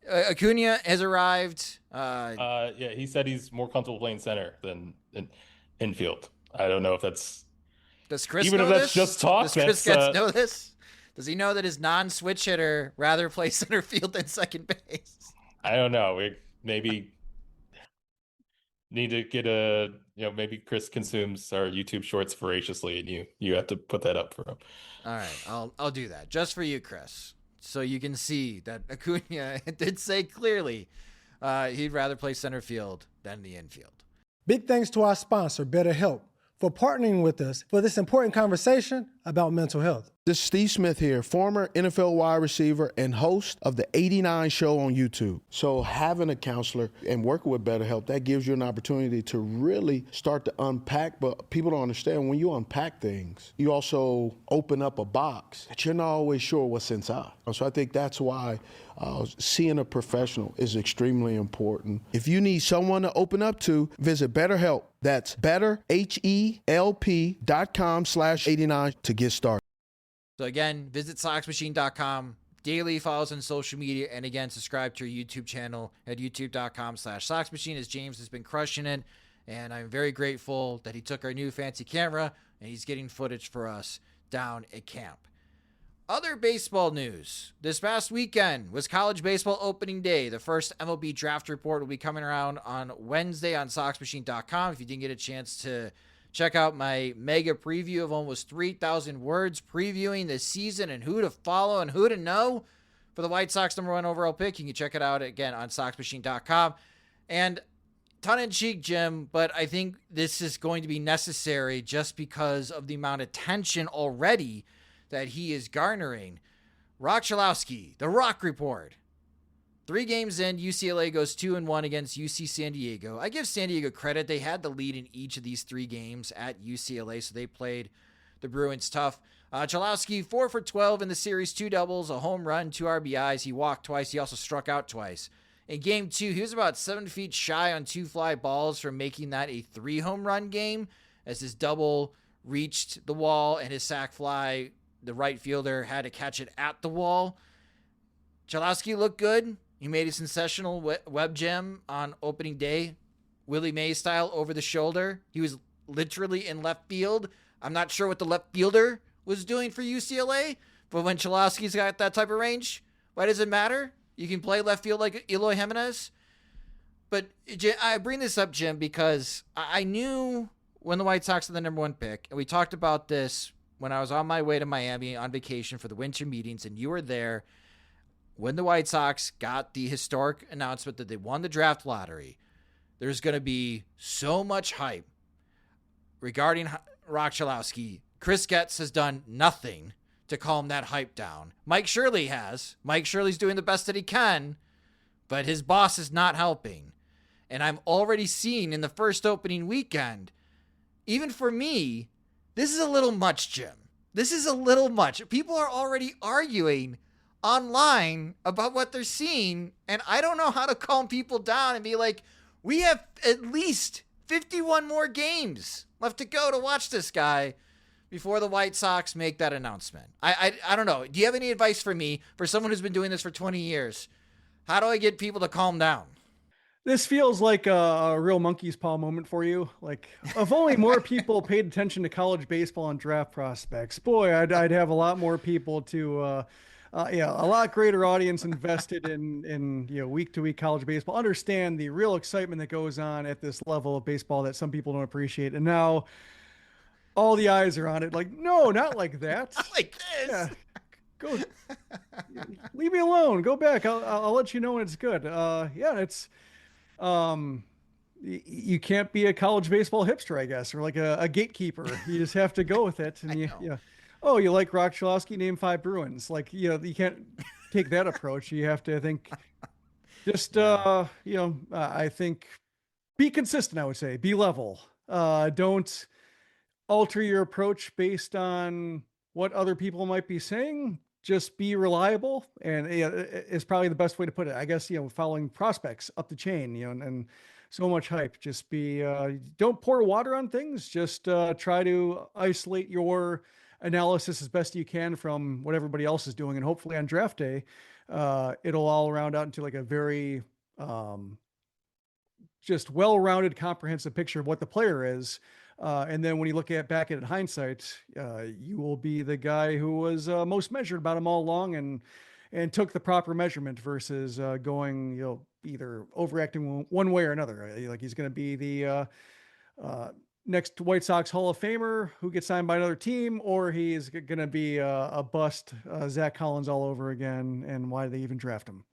Acuna has arrived. Yeah, he said he's more comfortable playing center than in infield. I don't know if that's. Does Chris even know if that's this? just talk? Does Chris Getz know this? Does he know that his non-switch hitter rather play center field than second base? I don't know. We maybe need to get maybe Chris consumes our YouTube shorts voraciously, and you have to put that up for him. All right, I'll do that just for you, Chris, so you can see that Acuna did say clearly he'd rather play center field than the infield. Big thanks to our sponsor, BetterHelp, for partnering with us for this important conversation about mental health. This is Steve Smith here, former NFL wide receiver and host of the 89 show on YouTube. So having a counselor and working with BetterHelp, that gives you an opportunity to really start to unpack. But people don't understand, when you unpack things, you also open up a box that you're not always sure what's inside. So I think that's why seeing a professional is extremely important. If you need someone to open up to, visit BetterHelp. That's betterhelp.com/89 to get started. So again, visit soxmachine.com, daily follow us on social media, and again, subscribe to our YouTube channel at youtube.com/soxmachine, as James has been crushing it. And I'm very grateful that he took our new fancy camera and he's getting footage for us down at camp. Other baseball news. This past weekend was college baseball opening day. The first MLB draft report will be coming around on Wednesday on soxmachine.com. If you didn't get a chance to check out my mega preview of almost 3,000 words previewing the season and who to follow and who to know for the White Sox #1 overall pick, you can check it out again on soxmachine.com. And tongue-in-cheek, Jim, but I think this is going to be necessary just because of the amount of tension already that he is garnering. Roch Cholowsky, the Roch Report. 3 games in, UCLA goes 2-1 against UC San Diego. I give San Diego credit. They had the lead in each of these 3 games at UCLA, so they played the Bruins tough. Cholowsky, 4 for 12 in the series, 2 doubles, a home run, 2 RBIs. He walked twice. He also struck out twice. In game 2, he was about 7 feet shy on 2 fly balls from making that a 3 home run game, as his double reached the wall and his sac fly, the right fielder had to catch it at the wall. Cholowsky looked good. He made a sensational web gem on opening day, Willie Mays style over the shoulder. He was literally in left field. I'm not sure what the left fielder was doing for UCLA, but when Cholowsky's got that type of range, why does it matter? You can play left field like Eloy Jimenez. But I bring this up, Jim, because I knew when the White Sox had the #1 pick, and we talked about this when I was on my way to Miami on vacation for the winter meetings, and you were there when the White Sox got the historic announcement that they won the draft lottery. There's going to be so much hype regarding Roch Cholowsky. Chris Getz has done nothing to calm that hype down. Mike Shirley has. Mike Shirley's doing the best that he can, but his boss is not helping. And I'm already seeing in the first opening weekend, even for me, this is a little much, Jim. This is a little much. People are already arguing online about what they're seeing, and I don't know how to calm people down and be like, we have at least 51 more games left to go to watch this guy before the White Sox make that announcement. I don't know. Do you have any advice for me, for someone who's been doing this for 20 years? How do I get people to calm down? This feels like a real monkey's paw moment for you. Like, if only more people paid attention to college baseball and draft prospects, boy, I'd have a lot more people to, a lot greater audience invested in week-to-week college baseball. Understand the real excitement that goes on at this level of baseball that some people don't appreciate. And now all the eyes are on it. Like, no, not like that. Not like this. Yeah. Go, leave me alone. Go back. I'll let you know when it's good. It's. You can't be a college baseball hipster, I guess, or like a gatekeeper. You just have to go with it. And oh, you like Roch Cholowsky? Name 5 Bruins. Like, you can't take that approach. You have to think Just, I think be consistent, I would say. Be level. Don't alter your approach based on what other people might be saying. Just be reliable, and is probably the best way to put it. I guess, following prospects up the chain, and so much hype. Just be, don't pour water on things. Just try to isolate your analysis as best you can from what everybody else is doing. And hopefully on draft day, it'll all round out into like a very just well-rounded, comprehensive picture of what the player is. And then when you look back at it in hindsight, you will be the guy who was most measured about him all along, and took the proper measurement versus going, either overacting one way or another. Like he's going to be the next White Sox Hall of Famer who gets signed by another team, or he's going to be a bust, Zach Collins all over again. And why did they even draft him?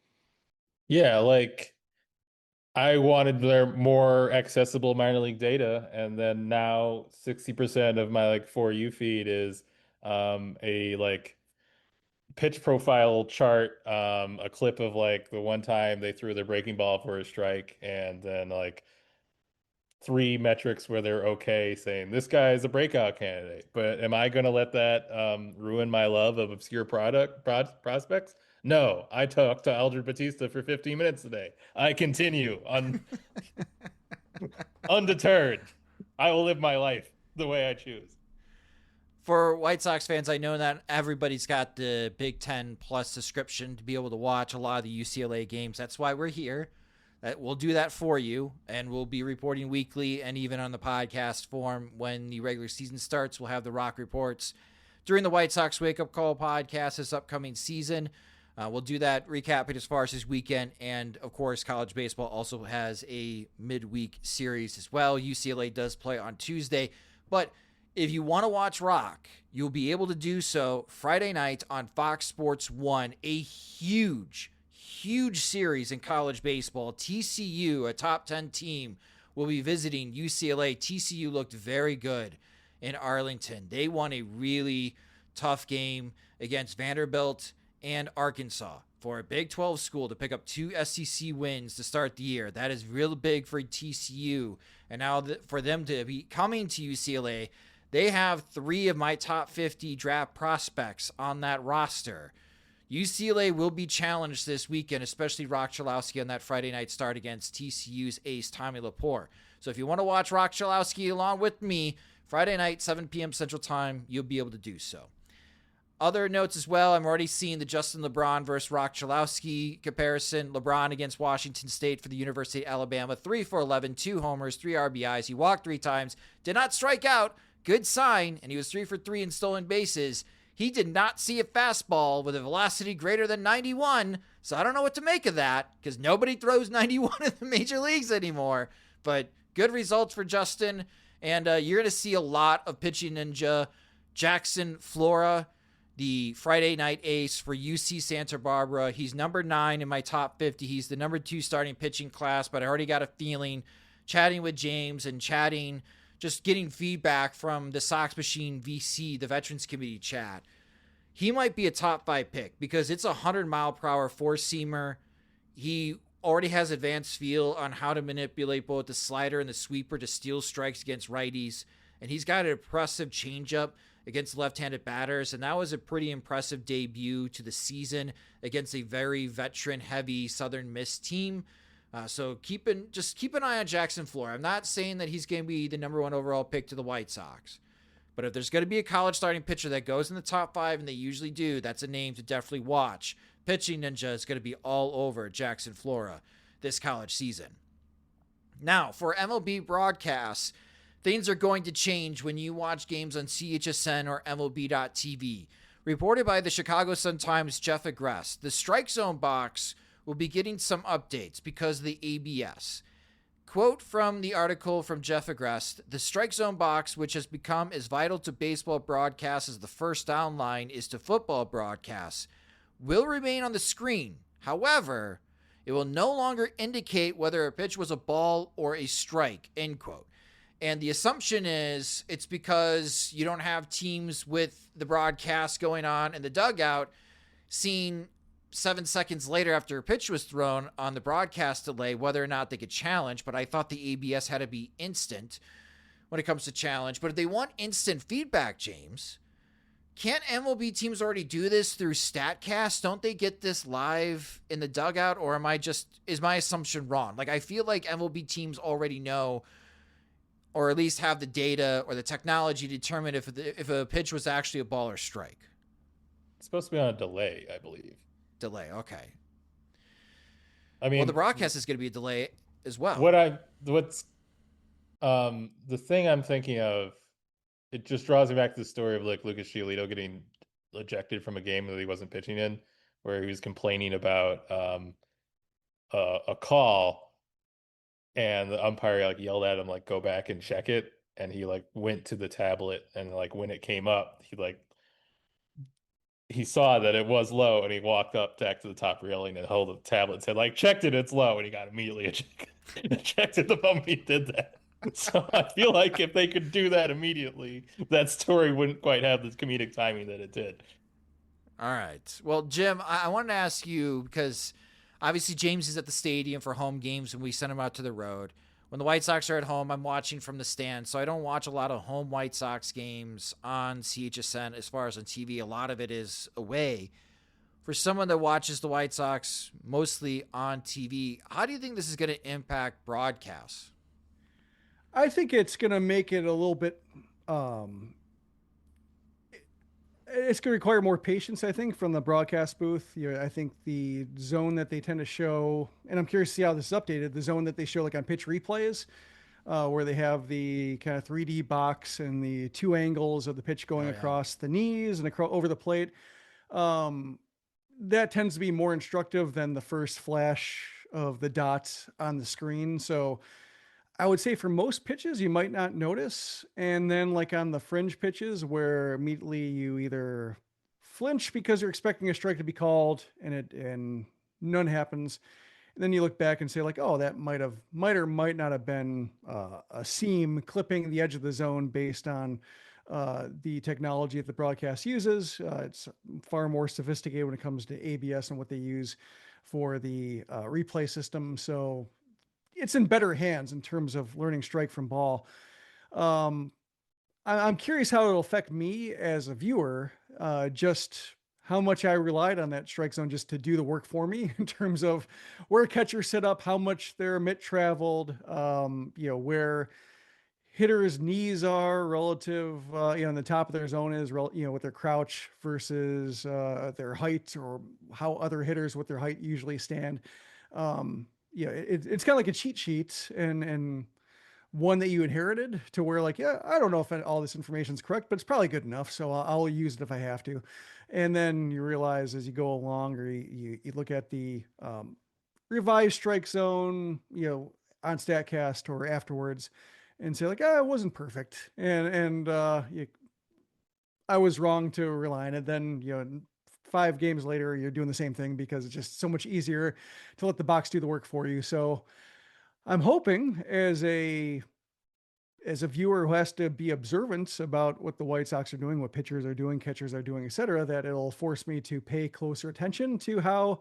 Yeah, like I wanted their more accessible minor league data, and then now 60% of my For You feed is a pitch profile chart, a clip of the one time they threw their breaking ball for a strike, and then 3 metrics where they're okay saying this guy is a breakout candidate. But am I going to let that ruin my love of obscure prospects? No, I talked to Aldrin Batista for 15 minutes today. I continue undeterred. I will live my life the way I choose. For White Sox fans, I know that everybody's got the Big Ten Plus subscription to be able to watch a lot of the UCLA games. That's why we're here. We'll do that for you, and we'll be reporting weekly and even on the podcast form when the regular season starts. We'll have the Roch Reports during the White Sox Wake Up Call podcast this upcoming season. We'll do that, recapping as far as this weekend, and of course, college baseball also has a midweek series as well. UCLA does play on Tuesday, but if you want to watch Roch, you'll be able to do so Friday night on Fox Sports 1, a huge series in college baseball. TCU, a top 10 team, will be visiting UCLA. TCU looked very good in Arlington. They won a really tough game against Vanderbilt and Arkansas for a Big 12 school to pick up 2 SEC wins to start the year. That is real big for TCU. And now for them to be coming to UCLA, they have 3 of my top 50 draft prospects on that roster. UCLA will be challenged this weekend, especially Roch Cholowsky on that Friday night start against TCU's ace Tommy Laporte. So if you want to watch Roch Cholowsky along with me, Friday night, 7 p.m. Central Time, you'll be able to do so. Other notes as well, I'm already seeing the Justin LeBron versus Roch Cholowsky comparison. LeBron against Washington State for the University of Alabama, 3 for 11, 2 homers, 3 RBIs. He walked 3 times, did not strike out. Good sign, and he was 3 for 3 in stolen bases. He did not see a fastball with a velocity greater than 91, so I don't know what to make of that, because nobody throws 91 in the major leagues anymore. But good results for Justin, and you're going to see a lot of pitching ninja. Jackson Flora, the Friday night ace for UC Santa Barbara. He's number 9 in my top 50. He's the number 2 starting pitching class, but I already got a feeling, chatting with James and just getting feedback from the Sox Machine VC, the Veterans Committee chat. He might be a top 5 pick because it's a 100-mile-per-hour four-seamer. He already has advanced feel on how to manipulate both the slider and the sweeper to steal strikes against righties. And he's got an impressive changeup against left-handed batters, and that was a pretty impressive debut to the season against a very veteran-heavy Southern Miss team. So keep an eye on Jackson Flora. I'm not saying that he's going to be the number 1 overall pick to the White Sox, but if there's going to be a college starting pitcher that goes in the top 5, and they usually do, that's a name to definitely watch. Pitching Ninja is going to be all over Jackson Flora this college season. Now, for MLB broadcasts, things are going to change when you watch games on CHSN or MLB.TV. Reported by the Chicago Sun-Times' Jeff Agrest, the strike zone box will be getting some updates because of the ABS. Quote from the article from Jeff Agrest, the strike zone box, which has become as vital to baseball broadcasts as the first down line is to football broadcasts, will remain on the screen. However, it will no longer indicate whether a pitch was a ball or a strike, end quote. And the assumption is it's because you don't have teams with the broadcast going on in the dugout seeing 7 seconds later after a pitch was thrown on the broadcast delay whether or not they could challenge, but I thought the ABS had to be instant when it comes to challenge. But if they want instant feedback, James, can't MLB teams already do this through StatCast? Don't they get this live in the dugout, or is my assumption wrong? Like, I feel like MLB teams already know, or at least have the data or the technology to determine if a pitch was actually a ball or strike. It's supposed to be on a delay, I believe. Delay, okay. I mean, well, the broadcast is going to be a delay as well. The thing I'm thinking of, it just draws me back to the story of like Lucas Giolito getting ejected from a game that he wasn't pitching in, where he was complaining about a call, and the umpire like yelled at him like, go back and check it, and he like went to the tablet, and like when it came up, he saw that it was low, and he walked up back to the top railing and held the tablet and said like, checked it, it's low, and he got immediately ejected the moment he did that. So I feel like if they could do that immediately, that story wouldn't quite have the comedic timing that it did. All right. Well, Jim, I wanted to ask you, because obviously James is at the stadium for home games and we send him out to the road. When the White Sox are at home, I'm watching from the stand, so I don't watch a lot of home White Sox games on CHSN as far as on TV. A lot of it is away. For someone that watches the White Sox mostly on TV, how do you think this is going to impact broadcasts? I think it's going to make it a little bit, it's going to require more patience, I think, from the broadcast booth. I think the zone that they tend to show, and I'm curious to see how this is updated, the zone that they show like on pitch replays, where they have the kind of 3D box and the two angles of the pitch going across the knees and over the plate. That tends to be more instructive than the first flash of the dots on the screen. So I would say for most pitches, you might not notice. And then like on the fringe pitches where immediately you either flinch because you're expecting a strike to be called and none happens. And then you look back and say like, oh, that might or might not have been a seam clipping the edge of the zone based on the technology that the broadcast uses. It's far more sophisticated when it comes to ABS and what they use for the replay system. So it's in better hands in terms of learning strike from ball. I'm curious how it'll affect me as a viewer, just how much I relied on that strike zone just to do the work for me in terms of where catchers set up, how much their mitt traveled, where hitters' knees are relative, in the top of their zone is, with their crouch versus their height, or how other hitters with their height usually stand. It's kind of like a cheat sheet and one that you inherited to where like, I don't know if all this information is correct, but it's probably good enough. So I'll use it if I have to. And then you realize as you go along, or you look at the revised strike zone, on StatCast or afterwards, and say like, it wasn't perfect. And I was wrong to rely on it. Then, 5 games later, you're doing the same thing because it's just so much easier to let the box do the work for you. So I'm hoping as a viewer who has to be observant about what the White Sox are doing, what pitchers are doing, catchers are doing, et cetera, that it'll force me to pay closer attention to how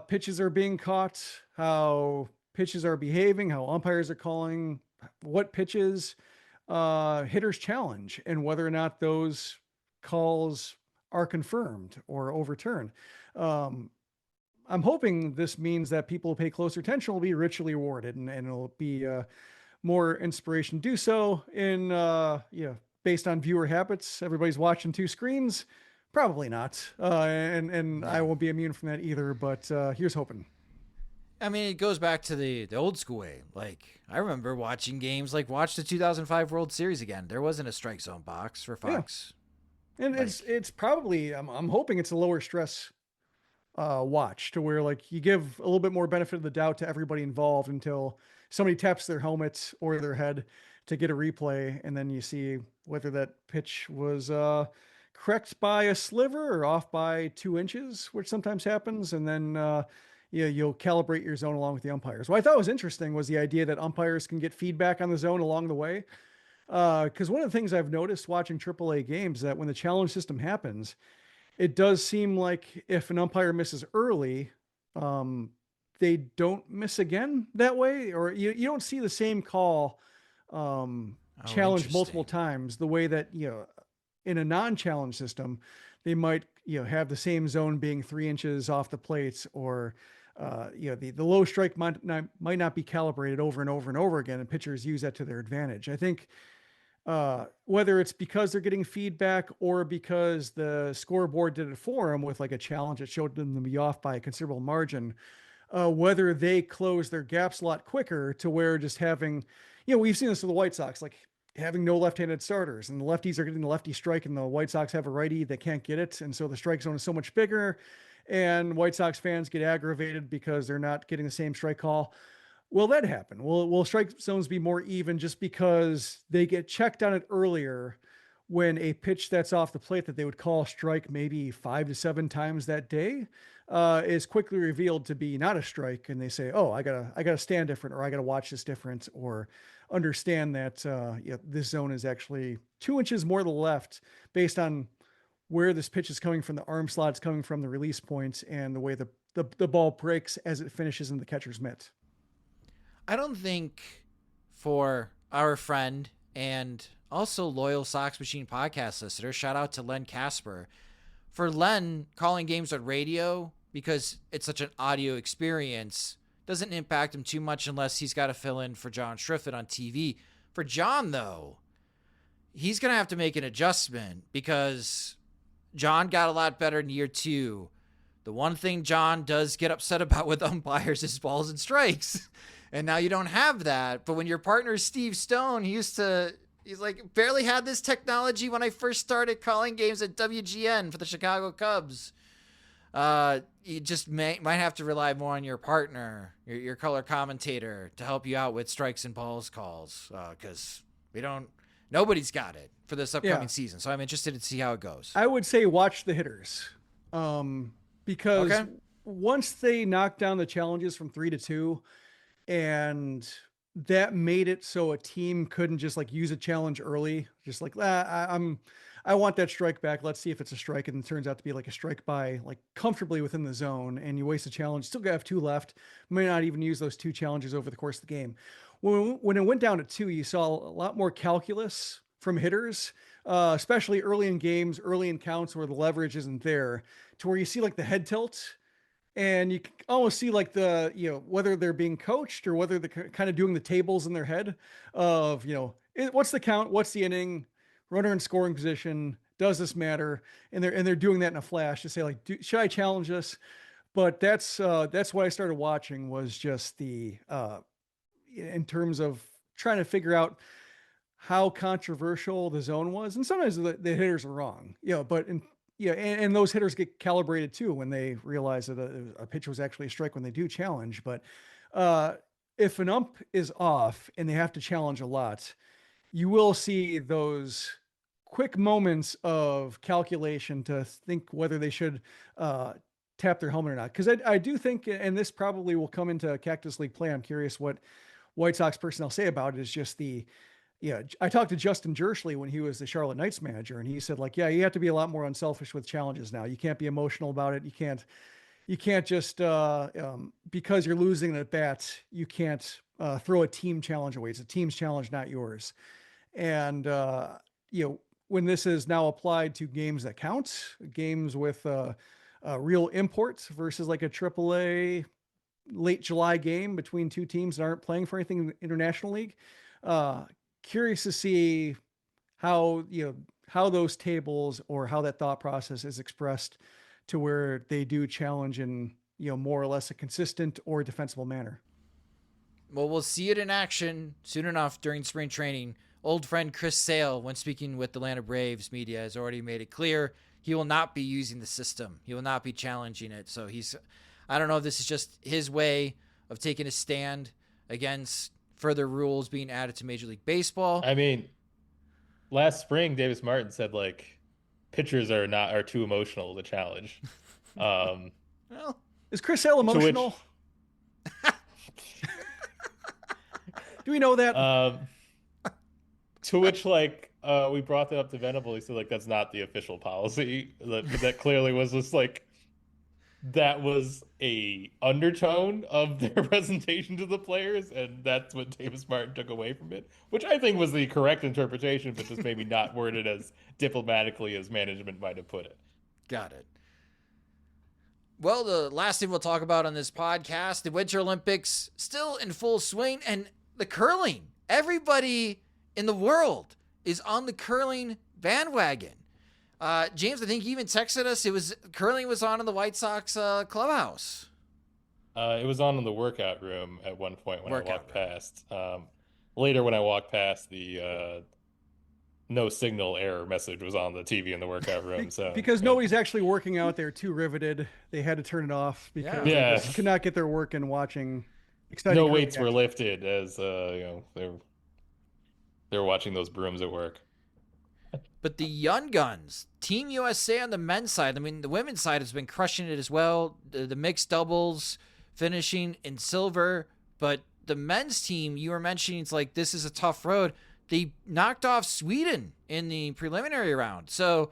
pitches are being caught, how pitches are behaving, how umpires are calling, what pitches hitters challenge, and whether or not those calls are confirmed or overturned. I'm hoping this means that people who pay closer attention will be richly rewarded, and it'll be more inspiration to do so in, based on viewer habits. Everybody's watching 2 screens. Probably not. And I won't be immune from that either, but here's hoping. I mean, it goes back to the old school way. Like, I remember watching games, like watch the 2005 World Series again. There wasn't a strike zone box for Fox. Yeah. And it's probably, I'm hoping it's a lower stress watch to where like you give a little bit more benefit of the doubt to everybody involved until somebody taps their helmet or their head to get a replay. And then you see whether that pitch was correct by a sliver or off by 2 inches, which sometimes happens. And then you'll calibrate your zone along with the umpires. What I thought was interesting was the idea that umpires can get feedback on the zone along the way. Because one of the things I've noticed watching AAA games is that when the challenge system happens, it does seem like if an umpire misses early, they don't miss again that way, or you don't see the same call challenged multiple times the way that, in a non-challenge system, they might, have the same zone being 3 inches off the plates, or, the low strike might not be calibrated over and over and over again, and pitchers use that to their advantage. I think whether it's because they're getting feedback or because the scoreboard did it for them with like a challenge that showed them to be off by a considerable margin, whether they close their gaps a lot quicker to where just having, we've seen this with the White Sox, like having no left-handed starters, and the lefties are getting the lefty strike, and the White Sox have a righty that can't get it. And so the strike zone is so much bigger, and White Sox fans get aggravated because they're not getting the same strike call. Will that happen? Will strike zones be more even just because they get checked on it earlier when a pitch that's off the plate that they would call strike maybe 5 to 7 times that day is quickly revealed to be not a strike, and they say, oh, I gotta stand different, or I gotta watch this different, or understand that this zone is actually 2 inches more to the left based on where this pitch is coming from, the arm slots coming from, the release points, and the way the ball breaks as it finishes in the catcher's mitt. I don't think for our friend and also loyal Sox Machine podcast listener, shout out to Len Casper, for Len calling games on radio, because it's such an audio experience, doesn't impact him too much unless he's got to fill in for John Schriffett on TV. For John, though, he's going to have to make an adjustment because John got a lot better in year 2. The one thing John does get upset about with umpires is balls and strikes. And now you don't have that. But when your partner is Steve Stone, he's like, barely had this technology when I first started calling games at WGN for the Chicago Cubs. You just might have to rely more on your partner, your color commentator, to help you out with strikes and balls calls. Because nobody's got it for this upcoming season. So I'm interested to see how it goes. I would say watch the hitters. Because once they knocked down the challenges from 3 to 2, and that made it so a team couldn't just like use a challenge early, just like, I want that strike back. Let's see if it's a strike. And it turns out to be like a strike by like comfortably within the zone, and you waste a challenge, still have 2 left. May not even use those 2 challenges over the course of the game. When it went down to 2, you saw a lot more calculus from hitters, especially early in games, early in counts where the leverage isn't there, to where you see like the head tilt. And you can almost see like whether they're being coached or whether they're kind of doing the tables in their head of, what's the count? What's the inning? Runner in scoring position. Does this matter? And they're doing that in a flash to say like, should I challenge this? But that's what I started watching, was just in terms of trying to figure out how controversial the zone was. And sometimes the hitters are wrong, and those hitters get calibrated too when they realize that a pitch was actually a strike when they do challenge. But if an ump is off and they have to challenge a lot, you will see those quick moments of calculation to think whether they should tap their helmet or not. Because I do think, and this probably will come into Cactus League play, I'm curious what White Sox personnel say about it, is just I talked to Justin Jerschley when he was the Charlotte Knights manager, and he said like, you have to be a lot more unselfish with challenges now. You can't be emotional about it. You can't just, because you're losing an at bat, you can't throw a team challenge away. It's a team's challenge, not yours. And, when this is now applied to games that count, games with real imports versus like a AAA late July game between 2 teams that aren't playing for anything in the International League, curious to see how those tables or how that thought process is expressed to where they do challenge in, more or less a consistent or defensible manner. Well, we'll see it in action soon enough during spring training. Old friend Chris Sale, when speaking with the Atlanta Braves media, has already made it clear he will not be using the system. He will not be challenging it. So I don't know if this is just his way of taking a stand against further rules being added to Major League Baseball. I mean, last spring, Davis Martin said like pitchers are too emotional to challenge. Well, is Chris Sale emotional? Do we know that? To which like we brought that up to Venable, he said like that's not the official policy. That clearly was just like that was a undertone of their presentation to the players, and that's what Davis Martin took away from it, which I think was the correct interpretation, but just maybe not worded as diplomatically as management might have put it. Got it. Well, the last thing we'll talk about on this podcast, the Winter Olympics still in full swing, and the curling. Everybody in the world is on the curling bandwagon. James, I think you even texted us. Curling was on in the White Sox clubhouse. It was on in the workout room at one point when I walked past. Later, when I walked past, the no signal error message was on the TV in the workout room. So because nobody's actually working out, they're too riveted. They had to turn it off because they just could not get their work in watching. Exciting no weights were lifted as they're watching those brooms at work. But the young guns, Team USA on the men's side, I mean, the women's side has been crushing it as well. The mixed doubles finishing in silver. But the men's team, you were mentioning, it's like this is a tough road. They knocked off Sweden in the preliminary round. So,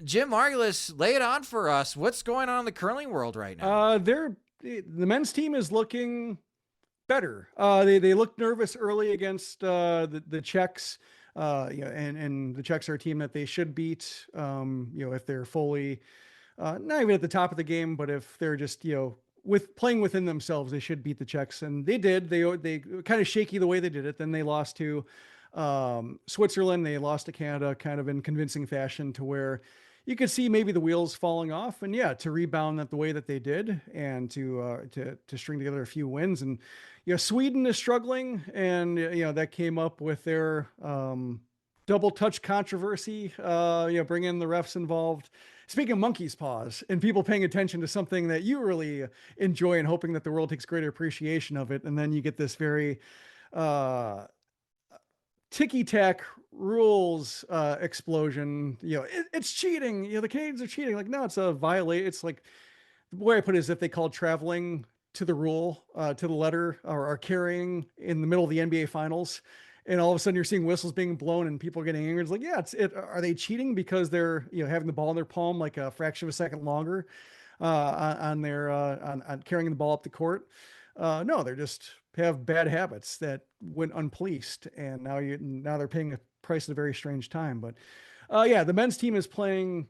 Jim Margulis, lay it on for us. What's going on in the curling world right now? The men's team is looking better. They looked nervous early against the Czechs. And the Czechs are a team that they should beat, if they're fully, not even at the top of the game, but if they're just, with playing within themselves, they should beat the Czechs. And they did. They kind of shaky the way they did it. Then they lost to Switzerland. They lost to Canada kind of in convincing fashion to where you could see maybe the wheels falling off. And to rebound that the way that they did and to string together a few wins. And Sweden is struggling, and that came up with their double touch controversy. Bringing the refs involved. Speaking of monkey's paws and people paying attention to something that you really enjoy and hoping that the world takes greater appreciation of it, and then you get this very ticky-tack rules explosion. It's cheating. The Canadians are cheating. Like, no, it's a violate. It's like the way I put it is if they called traveling to the rule, to the letter, or are carrying in the middle of the NBA finals, and all of a sudden you're seeing whistles being blown and people are getting angry. It's like, are they cheating because they're, having the ball in their palm like a fraction of a second longer on carrying the ball up the court? No, they're just have bad habits that went unpoliced, and now they're paying a price at a very strange time. But the men's team is playing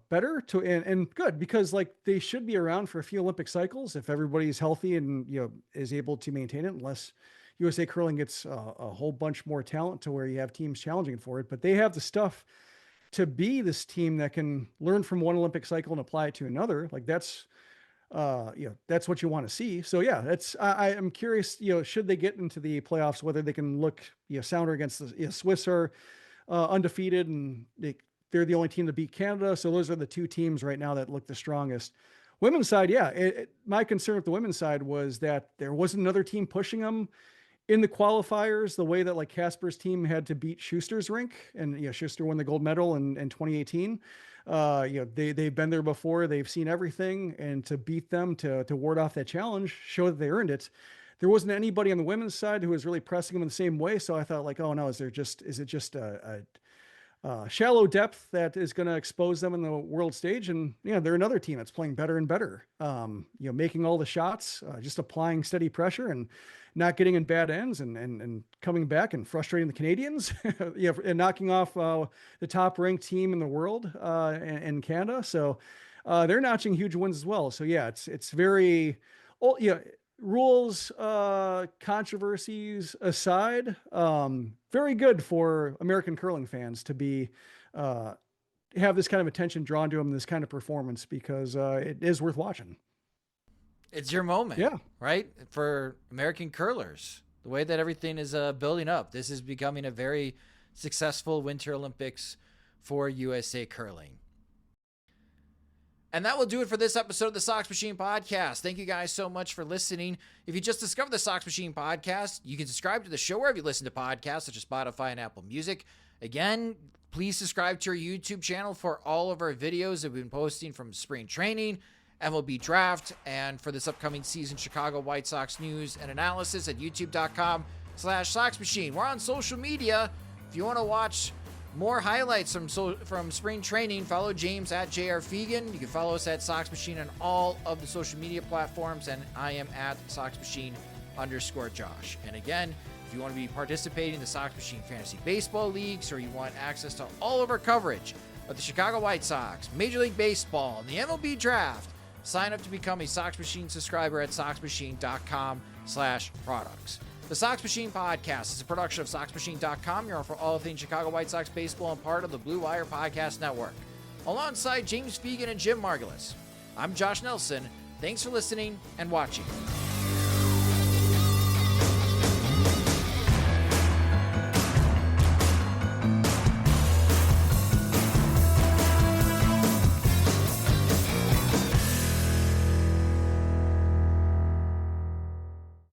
better and good, because like they should be around for a few Olympic cycles if everybody's healthy and is able to maintain it, unless USA Curling gets a whole bunch more talent to where you have teams challenging for it. But they have the stuff to be this team that can learn from one Olympic cycle and apply it to another. Like that's what you want to see. So I am curious, should they get into the playoffs, whether they can look sounder against the Swiss are undefeated, and they're the only team to beat Canada. So those are the two teams right now that look the strongest. Women's side, my concern with the women's side was that there wasn't another team pushing them in the qualifiers the way that like Casper's team had to beat Schuster's rink, and Schuster won the gold medal in 2018. They've been there before, they've seen everything, and to beat them, to ward off that challenge, show that they earned it. There wasn't anybody on the women's side who was really pressing them in the same way. So I thought like, oh no, is it just a shallow depth that is going to expose them in the world stage? And they're another team that's playing better and better, making all the shots, just applying steady pressure and not getting in bad ends, and coming back and frustrating the Canadians, and knocking off the top ranked team in the world in Canada. So they're notching huge wins as well. So it's very, rules, controversies aside, very good for American curling fans to be, have this kind of attention drawn to them, this kind of performance, because it is worth watching. It's your moment, right? For American curlers, the way that everything is building up, this is becoming a very successful Winter Olympics for USA Curling. And that will do it for this episode of the Sox Machine Podcast. Thank you guys so much for listening. If you just discovered the Sox Machine Podcast, you can subscribe to the show wherever you listen to podcasts, such as Spotify and Apple Music. Again, please subscribe to our YouTube channel for all of our videos that we've been posting from spring training, MLB draft, and for this upcoming season, Chicago White Sox news and analysis at youtube.com/Sox Machine. We're on social media. If you want to watch more highlights from spring training. Follow James at JR Fegan. You can follow us at Sox Machine on all of the social media platforms, and I am at Sox Machine _Josh. And again, if you want to be participating in the Sox Machine Fantasy Baseball Leagues, or you want access to all of our coverage of the Chicago White Sox, Major League Baseball, and the MLB Draft, sign up to become a Sox Machine subscriber at soxmachine.com/products. The Sox Machine Podcast is a production of soxmachine.com. You're on for all things Chicago White Sox baseball and part of the Blue Wire Podcast Network. Alongside James Fegan and Jim Margulis, I'm Josh Nelson. Thanks for listening and watching.